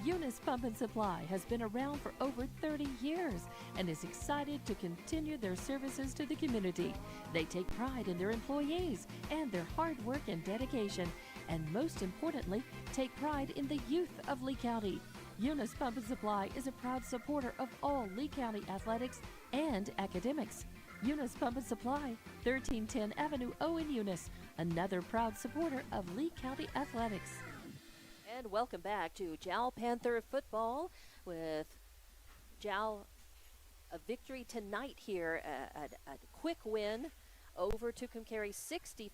[SPEAKER 1] Eunice Pump and Supply has been around for over 30 years and is excited to continue their services to the community. They take pride in their employees and their hard work and dedication, and most importantly, take pride in the youth of Lee County. Eunice Pump and Supply is a proud supporter of all Lee County athletics and academics. Eunice Pump and Supply, 1310 Avenue O in Eunice, another proud supporter of Lee County athletics.
[SPEAKER 4] And welcome back to Jal Panther football with Jal, a victory tonight here, a quick win over Tucumcari, 65-0,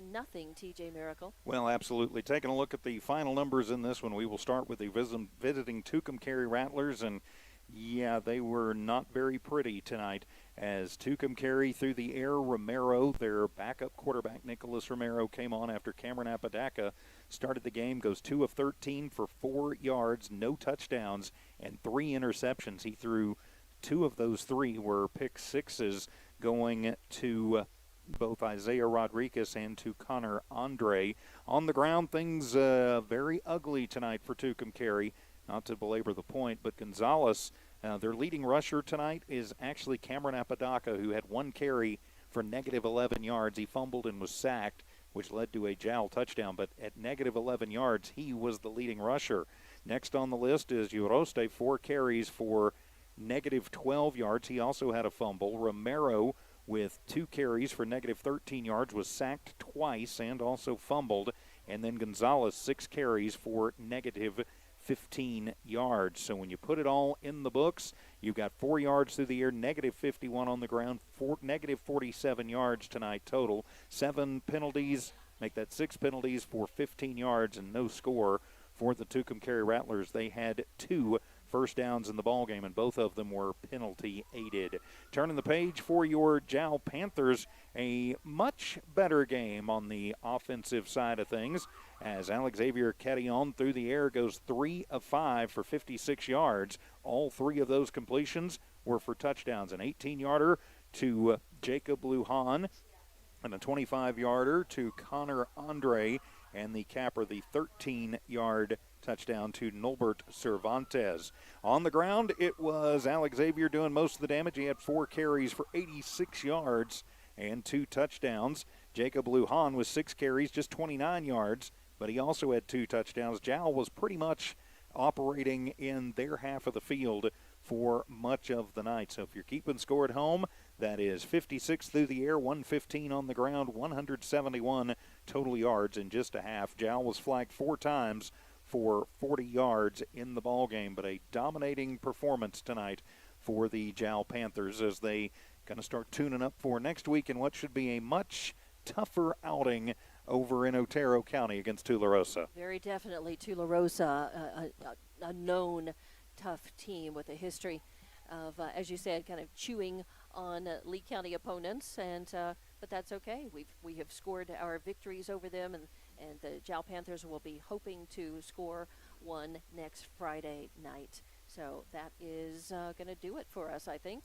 [SPEAKER 4] TJ Miracle.
[SPEAKER 3] Well, absolutely. Taking a look at the final numbers in this one, we will start with the visiting Tucumcari Rattlers, and yeah, they were not very pretty tonight as Tucumcari through the air. Romero, their backup quarterback, Nicholas Romero, came on after Cameron Apodaca started the game, goes 2 of 13 for 4 yards, no touchdowns, and 3 interceptions. He threw 2 of those 3 were pick sixes going to both Isaiah Rodriguez and to Connor Andre. On the ground, things very ugly tonight for Tucumcari. Not to belabor the point, but Gonzalez, their leading rusher tonight, is actually Cameron Apodaca, who had 1 carry for negative 11 yards. He fumbled and was sacked, which led to a Jal touchdown. But at negative 11 yards, he was the leading rusher. Next on the list is Uroste, 4 carries for negative 12 yards. He also had a fumble. Romero, with 2 carries for negative 13 yards, was sacked twice and also fumbled. and then Gonzalez 6 carries for negative 15 yards. So when you put it all in the books, you've got 4 yards through the air, negative 51 on the ground, negative 47 yards tonight total. 7 penalties, make that 6 penalties for 15 yards and no score for the Tucumcari Rattlers. They had 2 first downs in the ballgame, and both of them were penalty-aided. Turning the page for your Jal Panthers, a much better game on the offensive side of things as Alexavier Cadillon through the air goes 3 of 5 for 56 yards. All 3 of those completions were for touchdowns. An 18-yarder to Jacob Lujan and a 25-yarder to Connor Andre, and the capper, the 13-yard touchdown to Nolbert Cervantes. On the ground, it was Alex Xavier doing most of the damage. He had 4 carries for 86 yards and 2 touchdowns. Jacob Lujan with 6 carries, just 29 yards, but he also had 2 touchdowns. Jal was pretty much operating in their half of the field for much of the night. So if you're keeping score at home, that is 56 through the air, 115 on the ground, 171 total yards in just a half. Jal was flagged 4 times for 40 yards in the ballgame, but a dominating performance tonight for the Jal Panthers as they going to start tuning up for next week in what should be a much tougher outing over in Otero County against Tularosa.
[SPEAKER 4] Very definitely Tularosa, a known tough team with a history of, as you said, kind of chewing on Lee County opponents, and but that's okay. We have scored our victories over them, and the Jal Panthers will be hoping to score one next Friday night. So that is going to do it for us, I think.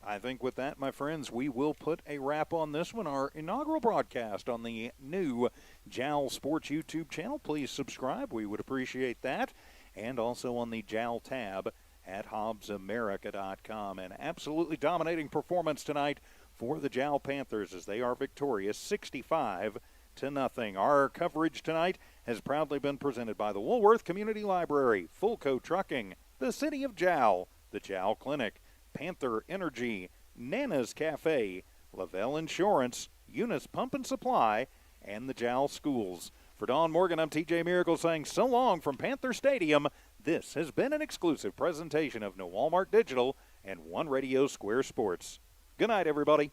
[SPEAKER 3] I think with that, my friends, we will put a wrap on this one, our inaugural broadcast on the new Jal Sports YouTube channel. Please subscribe. We would appreciate that. And also on the Jal tab at HobbsAmerica.com. An absolutely dominating performance tonight for the Jal Panthers as they are victorious 65-0. Our coverage tonight has proudly been presented by the Woolworth Community Library, Fulco Trucking, the City of Jal, the Jal Clinic, Panther Energy, Nana's Cafe, Lavelle Insurance, Eunice Pump and Supply, and the Jal Schools. For Don Morgan, I'm TJ Miracle saying so long from Panther Stadium. This has been an exclusive presentation of No Walmart Digital and One Radio Square Sports. Good night, everybody.